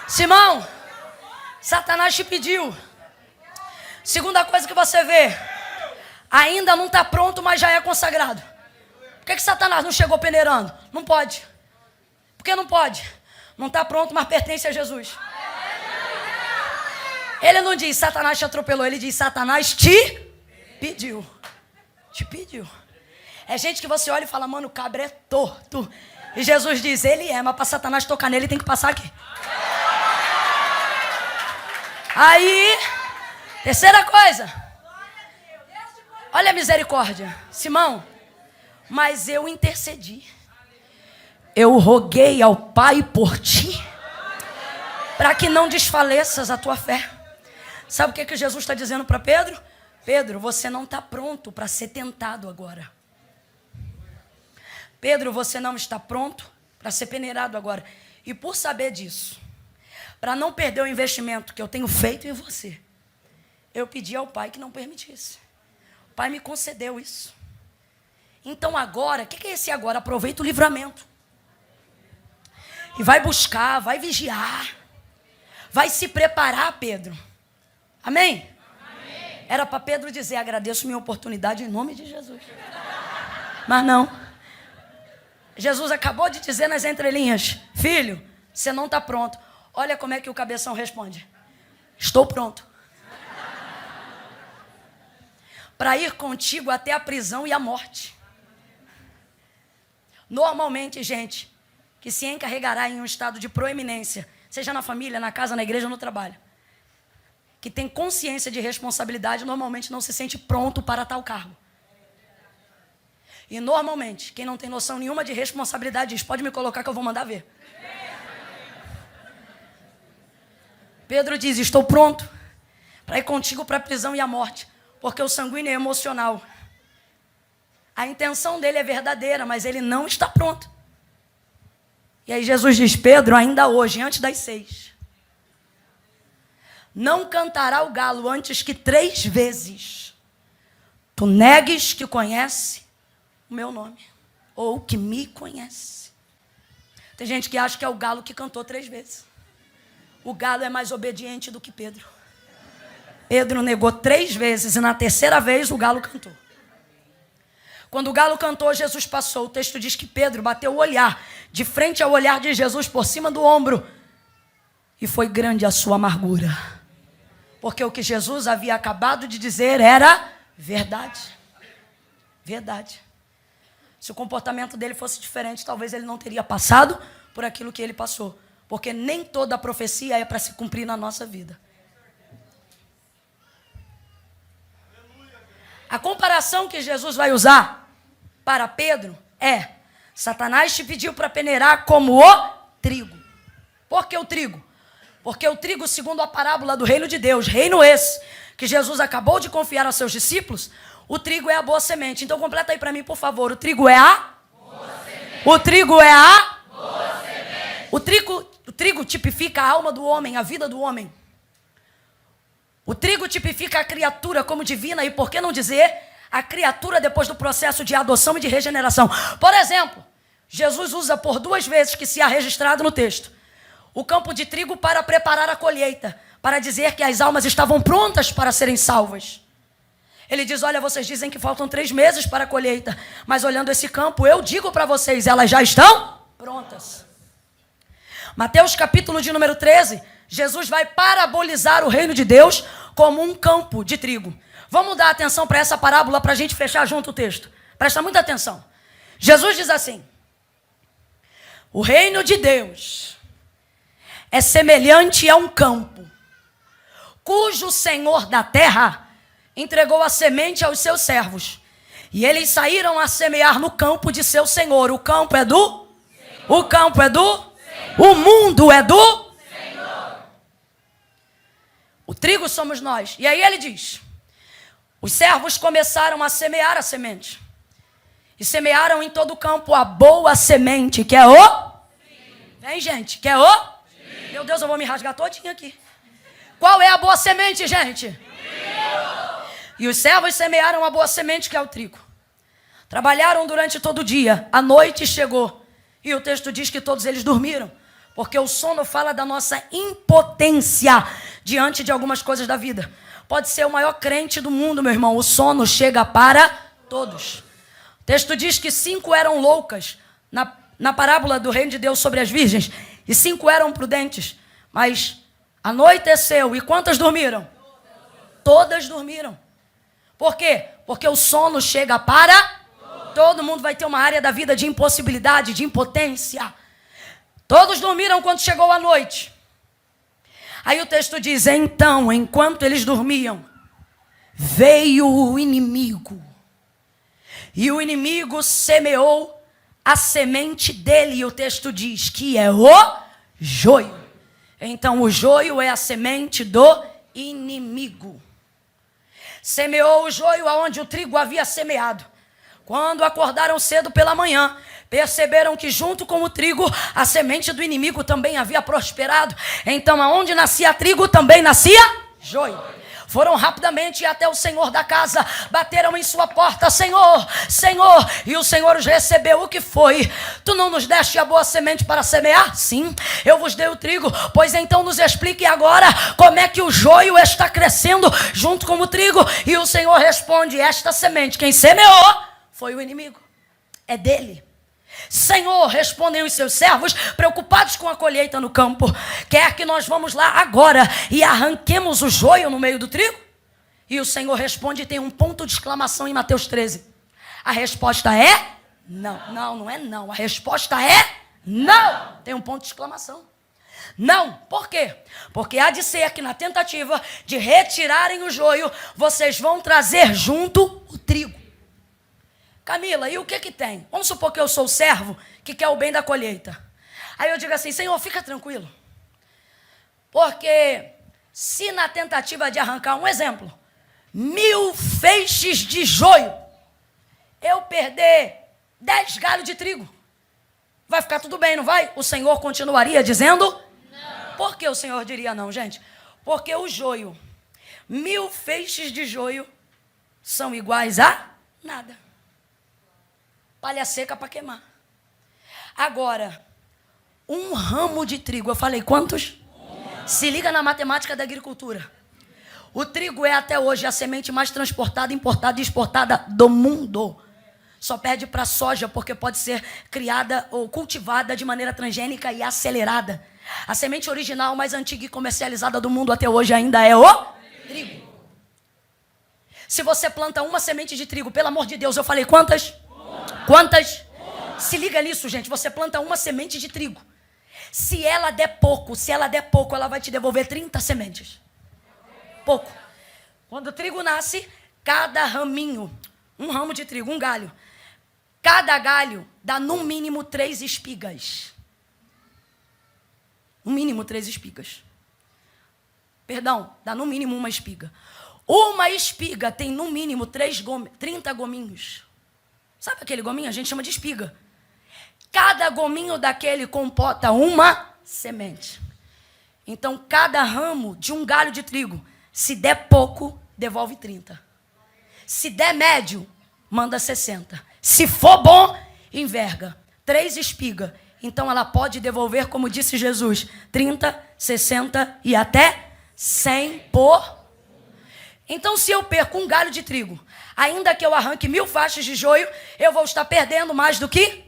Simão, Satanás te pediu. Segunda coisa que você vê, ainda não está pronto, mas já é consagrado. Por que Satanás não chegou peneirando? Não pode. Por que não pode? Não está pronto, mas pertence a Jesus. Ele não diz, Satanás te atropelou. Ele diz, Satanás te pediu. Te pediu. É gente que você olha e fala, mano, o cabra é torto. E Jesus diz, ele é, mas para Satanás tocar nele, tem que passar aqui. Aí, terceira coisa. Olha a misericórdia. Simão, mas eu intercedi. Eu roguei ao Pai por ti, para que não desfaleças a tua fé. Sabe o que Jesus está dizendo para Pedro? Pedro, você não está pronto para ser tentado agora. Pedro, você não está pronto para ser peneirado agora. E por saber disso, para não perder o investimento que eu tenho feito em você, eu pedi ao Pai que não permitisse. O Pai me concedeu isso. Então agora, o que é esse agora? Aproveita o livramento. E vai buscar, vai vigiar. Vai se preparar, Pedro. Amém? Amém. Era para Pedro dizer, agradeço minha oportunidade em nome de Jesus. Mas não. Jesus acabou de dizer nas entrelinhas, filho, você não está pronto. Olha como é que o cabeção responde. Estou pronto. para ir contigo até a prisão e a morte. Normalmente, gente, que se encarregará em um estado de proeminência, seja na família, na casa, na igreja ou no trabalho, que tem consciência de responsabilidade, normalmente não se sente pronto para tal cargo. E normalmente, quem não tem noção nenhuma de responsabilidade diz, pode me colocar que eu vou mandar ver. Pedro diz, estou pronto para ir contigo para a prisão e a morte, porque o sanguíneo é emocional. A intenção dele é verdadeira, mas ele não está pronto. E aí Jesus diz, Pedro, ainda hoje, antes das 6, não cantará o galo antes que 3 vezes tu negues que conhece o meu nome, ou que me conhece. Tem gente que acha que é o galo que cantou 3 vezes. O galo é mais obediente do que Pedro. Pedro negou 3 vezes e na 3ª vez o galo cantou. Quando o galo cantou, Jesus passou. O texto diz que Pedro bateu o olhar de frente ao olhar de Jesus por cima do ombro. E foi grande a sua amargura. Porque o que Jesus havia acabado de dizer era verdade. Verdade. Se o comportamento dele fosse diferente, talvez ele não teria passado por aquilo que ele passou. Porque nem toda a profecia é para se cumprir na nossa vida. A comparação que Jesus vai usar para Pedro é: Satanás te pediu para peneirar como o trigo. Por que o trigo? Porque o trigo, segundo a parábola do reino de Deus, reino esse que Jesus acabou de confiar aos seus discípulos, o trigo é a boa semente. Então completa aí para mim, por favor. O trigo é a boa semente. O trigo é a boa semente. O trigo tipifica a alma do homem, a vida do homem. O trigo tipifica a criatura como divina e, por que não dizer, a criatura depois do processo de adoção e de regeneração. Por exemplo, Jesus usa por 2 vezes que se há registrado no texto o campo de trigo para preparar a colheita, para dizer que as almas estavam prontas para serem salvas. Ele diz, olha, vocês dizem que faltam 3 meses para a colheita, mas olhando esse campo, eu digo para vocês, elas já estão prontas. Mateus capítulo de número 13, Jesus vai parabolizar o reino de Deus como um campo de trigo. Vamos dar atenção para essa parábola para a gente fechar junto o texto. Presta muita atenção. Jesus diz assim, o reino de Deus é semelhante a um campo, cujo Senhor da terra entregou a semente aos seus servos. E eles saíram a semear no campo de seu Senhor. O campo é do Senhor. O campo é do Senhor. O mundo é do Senhor. O trigo somos nós. E aí ele diz, os servos começaram a semear a semente. E semearam em todo o campo a boa semente, que é o... Vem, gente, que é o... Meu Deus, eu vou me rasgar todinho aqui. Qual é a boa semente, gente? E os servos semearam a boa semente, que é o trigo. Trabalharam durante todo o dia. A noite chegou. E o texto diz que todos eles dormiram. Porque o sono fala da nossa impotência diante de algumas coisas da vida. Pode ser o maior crente do mundo, meu irmão. O sono chega para todos. O texto diz que 5 eram loucas na parábola do reino de Deus sobre as virgens. E 5 eram prudentes. Mas anoiteceu. E quantas dormiram? Todas dormiram. Por quê? Porque o sono chega para... Todo mundo vai ter uma área da vida de impossibilidade, de impotência. Todos dormiram quando chegou a noite. Aí o texto diz, então, enquanto eles dormiam, veio o inimigo. E o inimigo semeou a semente dele. E o texto diz que é o joio. Então o joio é a semente do inimigo. Semeou o joio aonde o trigo havia semeado. Quando acordaram cedo pela manhã, perceberam que junto com o trigo, a semente do inimigo também havia prosperado. Então, aonde nascia trigo, também nascia joio. Foram rapidamente até o Senhor da casa, bateram em sua porta, Senhor, Senhor, e o Senhor os recebeu. O que foi? Tu não nos deste a boa semente para semear? Sim, eu vos dei o trigo. Pois então nos explique agora como é que o joio está crescendo junto com o trigo. E o Senhor responde, esta semente, quem semeou foi o inimigo, é dele. Senhor, respondem os seus servos, preocupados com a colheita no campo, quer que nós vamos lá agora e arranquemos o joio no meio do trigo? E o Senhor responde e tem um ponto de exclamação em Mateus 13. A resposta é não. Não é não. A resposta é não. Tem um ponto de exclamação. Não. Por quê? Porque há de ser que na tentativa de retirarem o joio, vocês vão trazer junto o trigo. Camila, e o que tem? Vamos supor que eu sou o servo que quer o bem da colheita. Aí eu digo assim, Senhor, fica tranquilo. Porque se na tentativa de arrancar, um exemplo, 1000 feixes de joio, eu perder 10 galhos de trigo, vai ficar tudo bem, não vai? O Senhor continuaria dizendo? Não. Por que o Senhor diria não, gente? Porque o joio, 1000 feixes de joio, são iguais a nada. Palha seca para queimar. Agora, um ramo de trigo, eu falei quantos? Se liga na matemática da agricultura. O trigo é até hoje a semente mais transportada, importada e exportada do mundo. Só perde para a soja, porque pode ser criada ou cultivada de maneira transgênica e acelerada. A semente original mais antiga e comercializada do mundo até hoje ainda é o trigo. Se você planta uma semente de trigo, pelo amor de Deus, eu falei quantas? Quantas? Se liga nisso, gente. Você planta uma semente de trigo. Se ela der pouco, ela vai te devolver 30 sementes. Pouco. Quando o trigo nasce, cada raminho, um ramo de trigo, um galho, cada galho dá no mínimo 3 espigas. No mínimo 3 espigas. Perdão, dá no mínimo uma espiga. Uma espiga tem no mínimo 30 gominhos. Sabe aquele gominho? A gente chama de espiga. Cada gominho daquele comporta uma semente. Então, cada ramo de um galho de trigo, se der pouco, devolve 30. Se der médio, manda 60. Se for bom, enverga. 3 espigas. Então, ela pode devolver, como disse Jesus, 30, 60 e até 100 por. Então, se eu perco um galho de trigo, ainda que eu arranque 1000 faixas de joio, eu vou estar perdendo mais do que?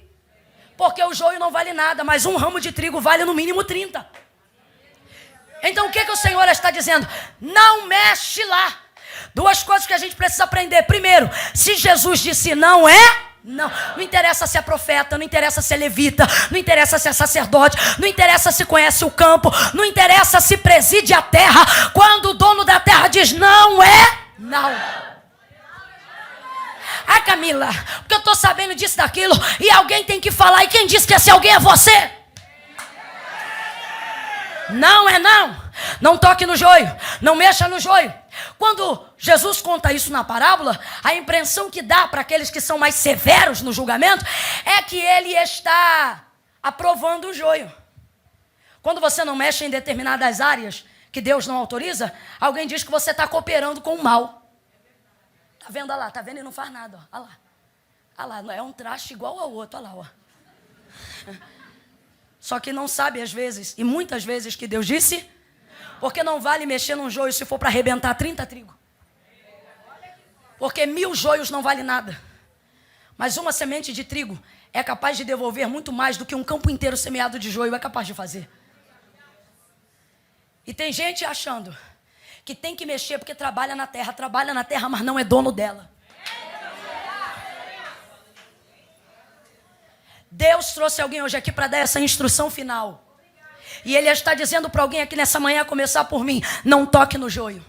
Porque o joio não vale nada, mas um ramo de trigo vale no mínimo 30. Então o que o Senhor está dizendo? Não mexe lá. 2 coisas que a gente precisa aprender. Primeiro, se Jesus disse não é, não. Não interessa se é profeta, não interessa se é levita, não interessa se é sacerdote, não interessa se conhece o campo, não interessa se preside a terra. Quando o dono da terra diz não é, não. Ah, Camila, porque eu estou sabendo disso, daquilo, e alguém tem que falar, e quem disse que esse alguém é você? Não é não. Não toque no joio, não mexa no joio. Quando Jesus conta isso na parábola, a impressão que dá para aqueles que são mais severos no julgamento é que ele está aprovando o joio. Quando você não mexe em determinadas áreas que Deus não autoriza, alguém diz que você está cooperando com o mal. Tá vendo? Olha lá, tá vendo e não faz nada. Olha lá. Olha lá, é um traste igual ao outro. Olha lá, ó. Só que não sabe às vezes, e muitas vezes, que Deus disse, porque não vale mexer num joio se for para arrebentar 30 trigo. Porque 1000 joios não vale nada. Mas uma semente de trigo é capaz de devolver muito mais do que um campo inteiro semeado de joio é capaz de fazer. E tem gente achando que tem que mexer porque trabalha na terra, mas não é dono dela. Deus trouxe alguém hoje aqui para dar essa instrução final. E Ele está dizendo para alguém aqui nessa manhã, a começar por mim, não toque no joio.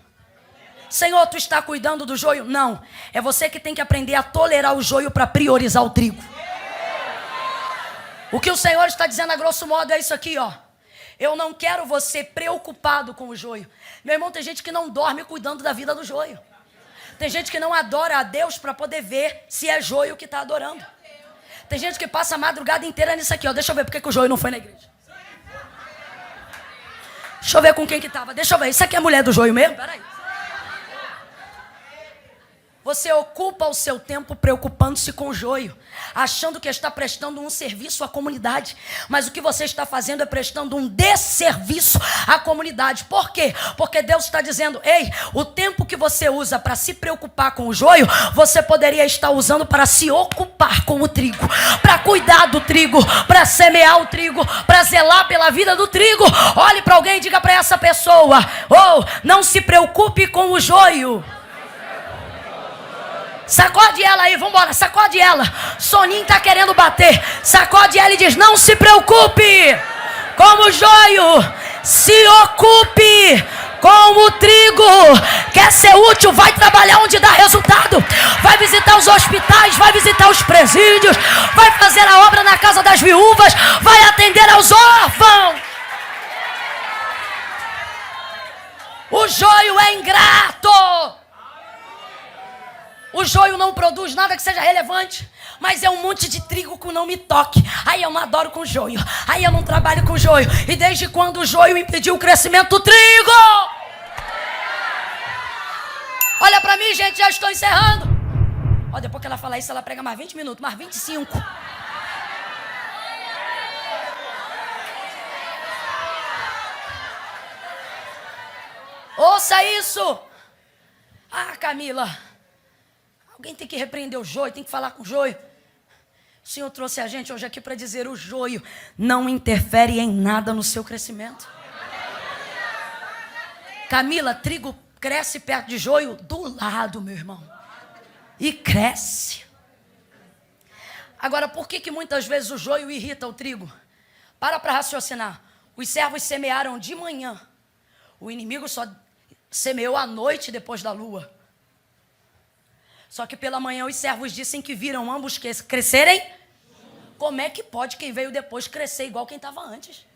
Senhor, tu está cuidando do joio? Não, é você que tem que aprender a tolerar o joio para priorizar o trigo. O que o Senhor está dizendo a grosso modo é isso aqui, ó. Eu não quero você preocupado com o joio. Meu irmão, tem gente que não dorme cuidando da vida do joio. Tem gente que não adora a Deus para poder ver se é joio que está adorando. Tem gente que passa a madrugada inteira nisso aqui, ó. Deixa eu ver porque que o joio não foi na igreja. Deixa eu ver com quem que estava. Deixa eu ver. Isso aqui é mulher do joio mesmo? Peraí. Você ocupa o seu tempo preocupando-se com o joio, achando que está prestando um serviço à comunidade. Mas o que você está fazendo é prestando um desserviço à comunidade. Por quê? Porque Deus está dizendo, ei, o tempo que você usa para se preocupar com o joio, você poderia estar usando para se ocupar com o trigo, para cuidar do trigo, para semear o trigo, para zelar pela vida do trigo. Olhe para alguém e diga para essa pessoa, oh, não se preocupe com o joio. Sacode ela aí, vambora, sacode ela. Soninho tá querendo bater. Sacode ela e diz: não se preocupe com o joio, se ocupe com o trigo. Quer ser útil, vai trabalhar onde dá resultado. Vai visitar os hospitais, vai visitar os presídios, vai fazer a obra na casa das viúvas, vai atender aos órfãos. O joio é ingrato. O joio não produz nada que seja relevante, mas é um monte de trigo que não me toque. Aí eu não adoro com joio, aí eu não trabalho com joio. E desde quando o joio impediu o crescimento do trigo? Olha pra mim, gente, já estou encerrando. Ó, depois que ela falar isso, ela prega mais 20 minutos, mais 25. Ouça isso. Ah, Camila, alguém tem que repreender o joio, tem que falar com o joio. O Senhor trouxe a gente hoje aqui para dizer: o joio não interfere em nada no seu crescimento. Camila, trigo cresce perto de joio do lado, meu irmão. E cresce. Agora, por que muitas vezes o joio irrita o trigo? Para raciocinar. Os servos semearam de manhã. O inimigo só semeou à noite depois da lua. Só que pela manhã os servos dizem que viram ambos crescerem. Como é que pode quem veio depois crescer igual quem estava antes?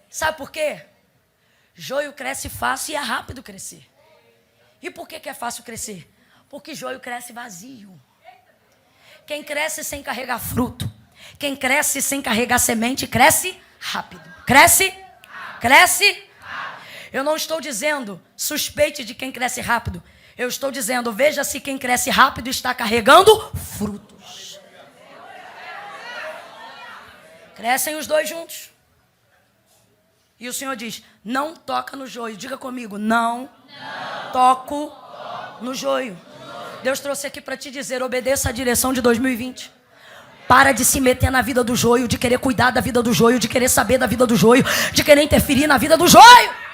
Sabe por quê? Joio cresce fácil e é rápido crescer. E por que é fácil crescer? Porque joio cresce vazio. Quem cresce sem carregar fruto, quem cresce sem carregar semente, cresce rápido. Cresce? Cresce? Eu não estou dizendo suspeite de quem cresce rápido. Eu estou dizendo, veja se quem cresce rápido está carregando frutos. Crescem os dois juntos. E o Senhor diz: não toca no joio. Diga comigo: não toco no joio. Deus trouxe aqui para te dizer: obedeça a direção de 2020. Para de se meter na vida do joio, de querer cuidar da vida do joio, de querer saber da vida do joio, de querer interferir na vida do joio.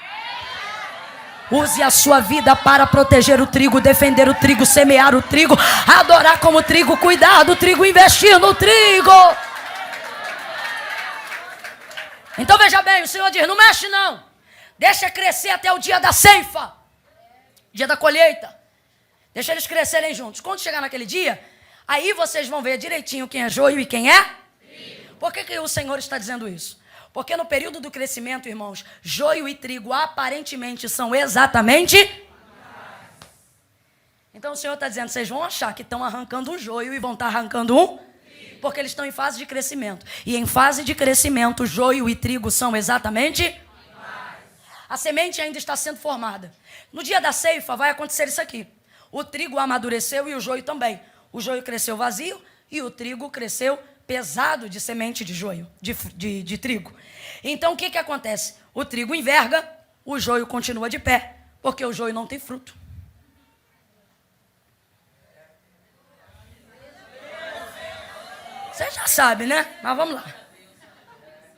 Use a sua vida para proteger o trigo, defender o trigo, semear o trigo, adorar como trigo, cuidar do trigo, investir no trigo. Então veja bem, o Senhor diz: não mexe não. Deixa crescer até o dia da ceifa, dia da colheita. Deixa eles crescerem juntos. Quando chegar naquele dia, aí vocês vão ver direitinho quem é joio e quem é trigo. Por que o Senhor está dizendo isso? Porque no período do crescimento, irmãos, joio e trigo aparentemente são exatamente. Então o Senhor está dizendo: vocês vão achar que estão arrancando um joio e vão estar arrancando um, porque eles estão em fase de crescimento. E em fase de crescimento, joio e trigo são exatamente. A semente ainda está sendo formada. No dia da ceifa vai acontecer isso aqui: o trigo amadureceu e o joio também. O joio cresceu vazio e o trigo cresceu pesado de semente de joio, de trigo. Então o que acontece? O trigo enverga, o joio continua de pé, porque o joio não tem fruto. Você já sabe, né? Mas vamos lá.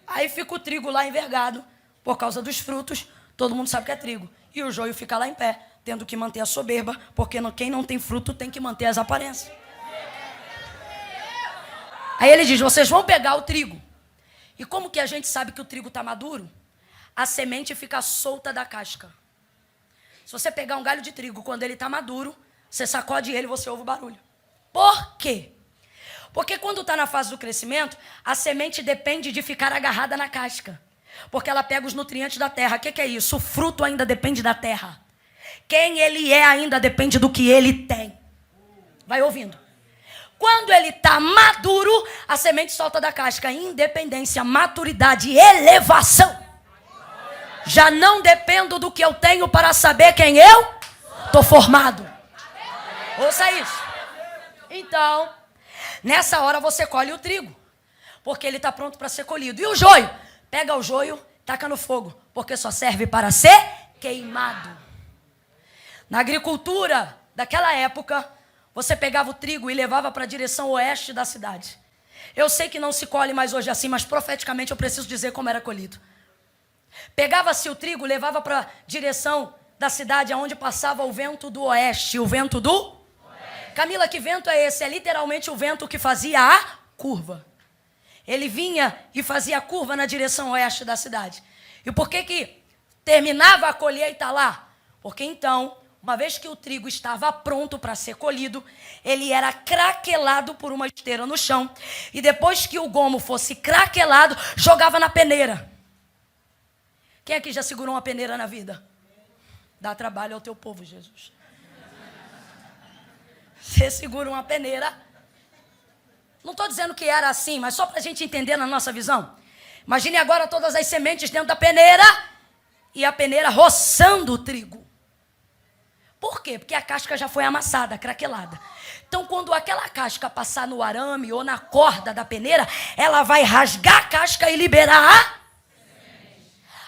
Aí fica o trigo lá envergado, por causa dos frutos. Todo mundo sabe que é trigo. E o joio fica lá em pé, tendo que manter a soberba, porque quem não tem fruto tem que manter as aparências. Aí ele diz: vocês vão pegar o trigo. E como que a gente sabe que o trigo está maduro? A semente fica solta da casca. Se você pegar um galho de trigo, quando ele está maduro, você sacode ele e você ouve o barulho. Por quê? Porque quando está na fase do crescimento, a semente depende de ficar agarrada na casca. Porque ela pega os nutrientes da terra. O que é isso? O fruto ainda depende da terra. Quem ele é ainda depende do que ele tem. Vai ouvindo. Quando ele está maduro, a semente solta da casca. Independência, maturidade, elevação. Já não dependo do que eu tenho para saber quem eu estou formado. Ouça isso. Então, nessa hora você colhe o trigo, porque ele está pronto para ser colhido. E o joio? Pega o joio, taca no fogo, porque só serve para ser queimado. Na agricultura daquela época, você pegava o trigo e levava para a direção oeste da cidade. Eu sei que não se colhe mais hoje assim, mas profeticamente eu preciso dizer como era colhido. Pegava-se o trigo, levava para a direção da cidade aonde passava o vento do oeste, o vento do oeste. Camila, que vento é esse? É literalmente o vento que fazia a curva. Ele vinha e fazia a curva na direção oeste da cidade. E por que terminava a colheita lá? Porque então, uma vez que o trigo estava pronto para ser colhido, ele era craquelado por uma esteira no chão. E depois que o gomo fosse craquelado, jogava na peneira. Quem aqui já segurou uma peneira na vida? Dá trabalho ao teu povo, Jesus. Você segura uma peneira. Não estou dizendo que era assim, mas só para a gente entender na nossa visão. Imagine agora todas as sementes dentro da peneira e a peneira roçando o trigo. Por quê? Porque a casca já foi amassada, craquelada. Então, quando aquela casca passar no arame ou na corda da peneira, ela vai rasgar a casca e liberar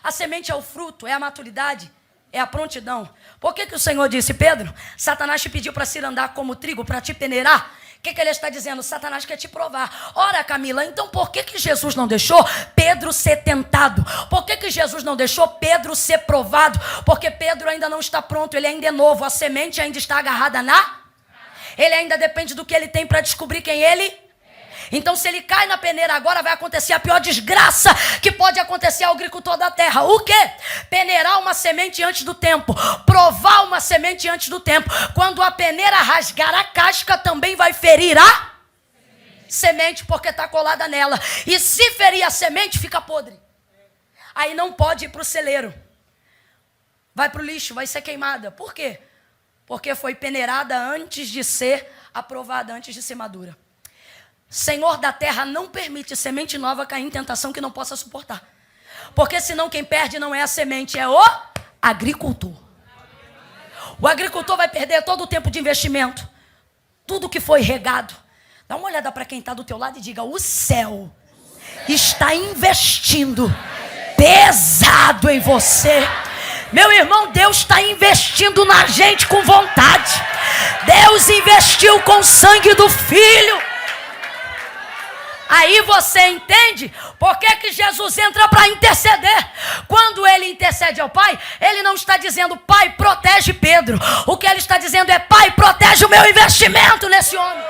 a semente é o fruto, é a maturidade, é a prontidão. Por que o Senhor disse, Pedro, Satanás te pediu para se andar como trigo, para te peneirar? O que ele está dizendo? Satanás quer te provar. Ora, Camila, então por que Jesus não deixou Pedro ser tentado? Por que Jesus não deixou Pedro ser provado? Porque Pedro ainda não está pronto, ele ainda é novo, a semente ainda está agarrada ele ainda depende do que ele tem para descobrir quem ele é. Então, se ele cai na peneira agora, vai acontecer a pior desgraça que pode acontecer ao agricultor da terra. O quê? Peneirar uma semente antes do tempo. Provar uma semente antes do tempo. Quando a peneira rasgar a casca, também vai ferir a semente, porque está colada nela. E se ferir a semente, fica podre. Aí não pode ir para o celeiro. Vai para o lixo, vai ser queimada. Por quê? Porque foi peneirada antes de ser aprovada, antes de ser madura. Senhor da terra não permite semente nova cair em tentação que não possa suportar. Porque senão quem perde não é a semente, é o agricultor. O agricultor vai perder todo o tempo de investimento. Tudo que foi regado. Dá uma olhada para quem está do teu lado e diga, o céu está investindo pesado em você. Meu irmão, Deus está investindo na gente com vontade. Deus investiu com o sangue do Filho. Aí você entende por que Jesus entra para interceder. Quando ele intercede ao Pai, ele não está dizendo, Pai, protege Pedro. O que ele está dizendo é, Pai, protege o meu investimento nesse homem.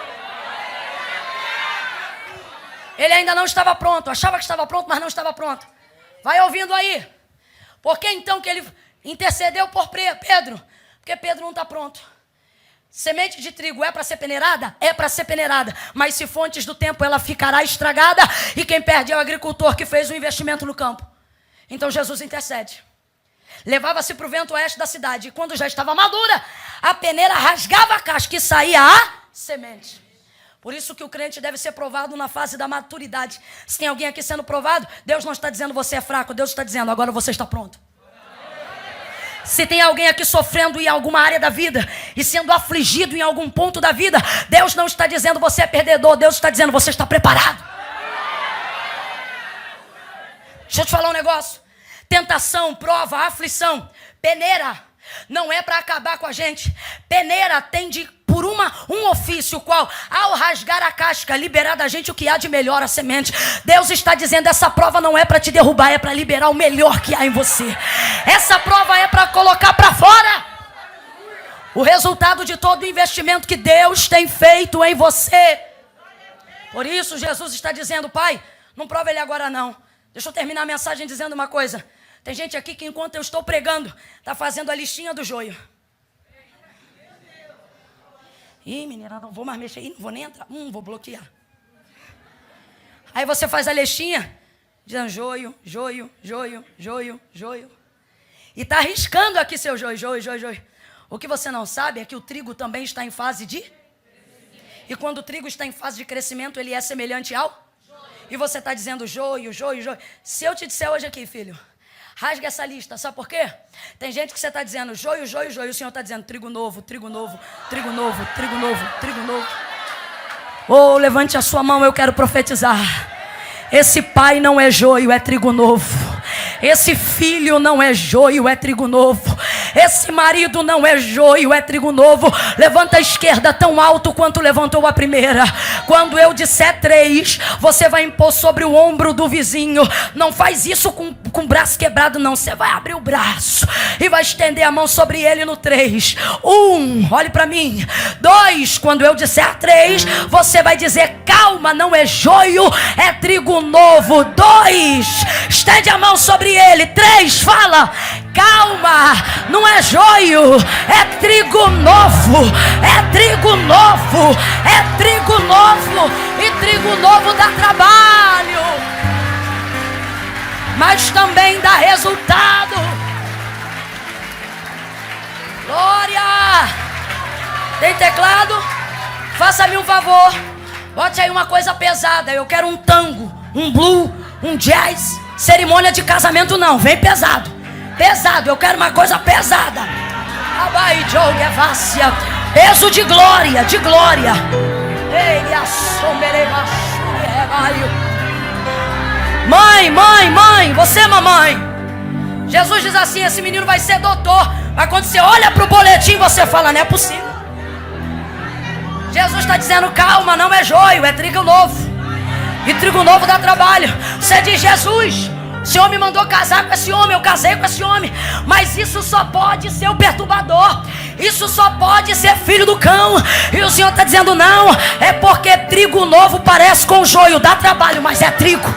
Ele ainda não estava pronto, achava que estava pronto, mas não estava pronto. Vai ouvindo aí. Por que então que ele intercedeu por Pedro? Porque Pedro não está pronto. Semente de trigo é para ser peneirada? É para ser peneirada. Mas se for antes do tempo, ela ficará estragada. E quem perde é o agricultor que fez o investimento no campo. Então Jesus intercede. Levava-se para o vento oeste da cidade. E quando já estava madura, a peneira rasgava a casca e saía a semente. Por isso que o crente deve ser provado na fase da maturidade. Se tem alguém aqui sendo provado, Deus não está dizendo você é fraco. Deus está dizendo agora você está pronto. Se tem alguém aqui sofrendo em alguma área da vida e sendo afligido em algum ponto da vida, Deus não está dizendo você é perdedor, Deus está dizendo você está preparado. Deixa eu te falar um negócio. Tentação, prova, aflição, peneira não é para acabar com a gente. Peneira tende por um ofício, qual, ao rasgar a casca, liberar da gente o que há de melhor, a semente. Deus está dizendo, essa prova não é para te derrubar, é para liberar o melhor que há em você. Essa prova é para colocar para fora o resultado de todo o investimento que Deus tem feito em você. Por isso Jesus está dizendo, Pai, não prova ele agora não. Deixa eu terminar a mensagem dizendo uma coisa. Tem gente aqui que enquanto eu estou pregando, está fazendo a listinha do joio. Ih, menina, não vou mais mexer, não vou nem entrar. Vou bloquear. Aí você faz a listinha, dizendo joio, joio, joio, joio, joio. E está arriscando aqui seu joio, joio, joio, joio. O que você não sabe é que o trigo também está em fase de... E quando o trigo está em fase de crescimento, ele é semelhante ao... E você está dizendo joio, joio, joio. Se eu te disser hoje aqui, filho, rasga essa lista, sabe por quê? Tem gente que você está dizendo joio, joio, joio. O Senhor está dizendo trigo novo, trigo novo, trigo novo, trigo novo, trigo novo. Oh, levante a sua mão, eu quero profetizar. Esse pai não é joio, é trigo novo. Esse filho não é joio, é trigo novo. Esse marido não é joio, é trigo novo. Levanta a esquerda tão alto quanto levantou a primeira. Quando eu disser 3, você vai impor sobre o ombro do vizinho. Não faz isso com o braço quebrado, não. Você vai abrir o braço e vai estender a mão sobre ele no 3. 1, olhe para mim. 2, quando eu disser 3, você vai dizer: calma, não é joio, é trigo novo. 2, estende a mão sobre ele. 3, fala: calma, não é joio, é trigo novo, é trigo novo, é trigo novo, e trigo novo dá trabalho, mas também dá resultado. Glória! Tem teclado? Faça-me um favor, bote aí uma coisa pesada. Eu quero um tango, um blue, um jazz. Cerimônia de casamento não, vem pesado. Pesado, eu quero uma coisa pesada. Peso de glória, de glória. Mãe, você mamãe. Jesus diz assim: esse menino vai ser doutor. Mas quando você olha para o boletim, você fala: não é possível. Jesus está dizendo: calma, não é joio, é trigo novo. E trigo novo dá trabalho. Você diz: Jesus, o Senhor me mandou casar com esse homem, eu casei com esse homem, mas isso só pode ser o perturbador, isso só pode ser filho do cão. E o Senhor está dizendo: não, é porque trigo novo parece com joio, dá trabalho, mas é trigo.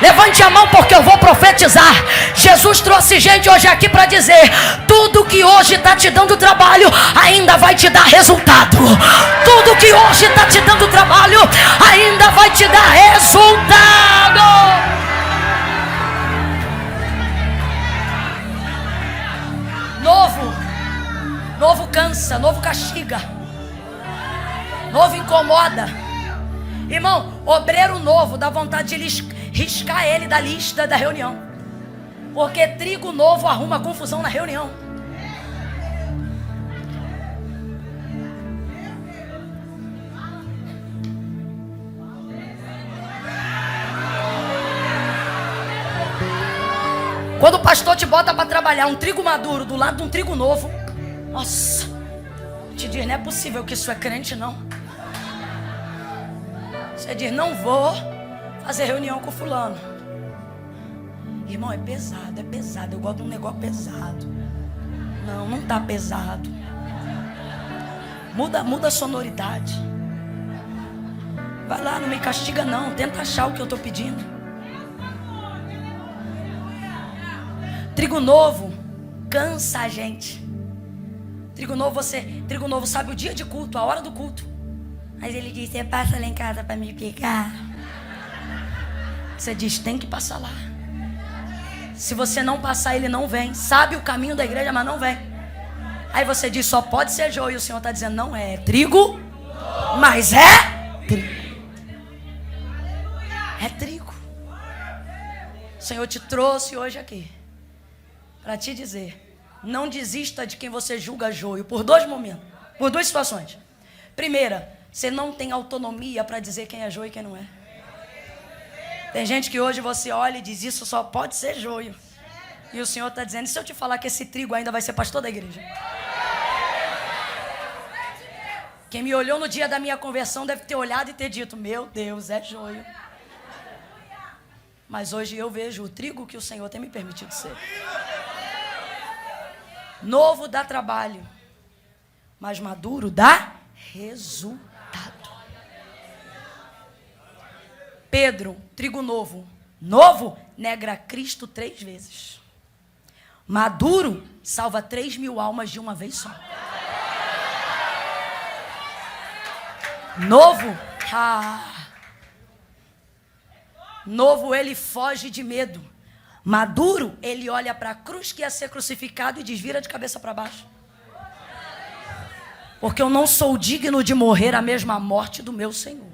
Levante a mão porque eu vou profetizar. Jesus trouxe gente hoje aqui para dizer: tudo que hoje está te dando trabalho ainda vai te dar resultado. Tudo que hoje está te dando trabalho ainda vai te dar resultado. Novo cansa, novo castiga, novo incomoda. Irmão, obreiro novo dá vontade de riscar ele da lista da reunião, porque trigo novo arruma confusão na reunião. Quando o pastor te bota para trabalhar um trigo maduro do lado de um trigo novo, nossa, te diz: não é possível que isso é crente, não. Você diz: não vou fazer reunião com fulano. Irmão, é pesado. Eu gosto de um negócio pesado. Não tá pesado. Muda a sonoridade. Vai lá, não me castiga não. Tenta achar o que eu tô pedindo. Trigo novo cansa a gente. Trigo novo sabe o dia de culto, a hora do culto. Mas ele diz: você passa lá em casa para me pegar. Você diz: tem que passar lá. Se você não passar, ele não vem. Sabe o caminho da igreja, mas não vem. Aí você diz: só pode ser joio. E o Senhor está dizendo: não é trigo, mas é trigo. É trigo. O Senhor te trouxe hoje aqui para te dizer: não desista de quem você julga joio, por 2 momentos, por 2 situações. Primeira, você não tem autonomia para dizer quem é joio e quem não é. Tem gente que hoje você olha e diz: isso só pode ser joio. E o Senhor está dizendo: e se eu te falar que esse trigo ainda vai ser pastor da igreja? Quem me olhou no dia da minha conversão deve ter olhado e ter dito: meu Deus, é joio. Mas hoje eu vejo o trigo que o Senhor tem me permitido ser. Novo dá trabalho, mas maduro dá resultado. Pedro, trigo novo. Novo nega Cristo 3 vezes. Maduro salva 3.000 almas de uma vez só. Novo, novo ele foge de medo. Maduro, ele olha para a cruz que ia ser crucificado e desvira de cabeça para baixo. Porque eu não sou digno de morrer a mesma morte do meu Senhor.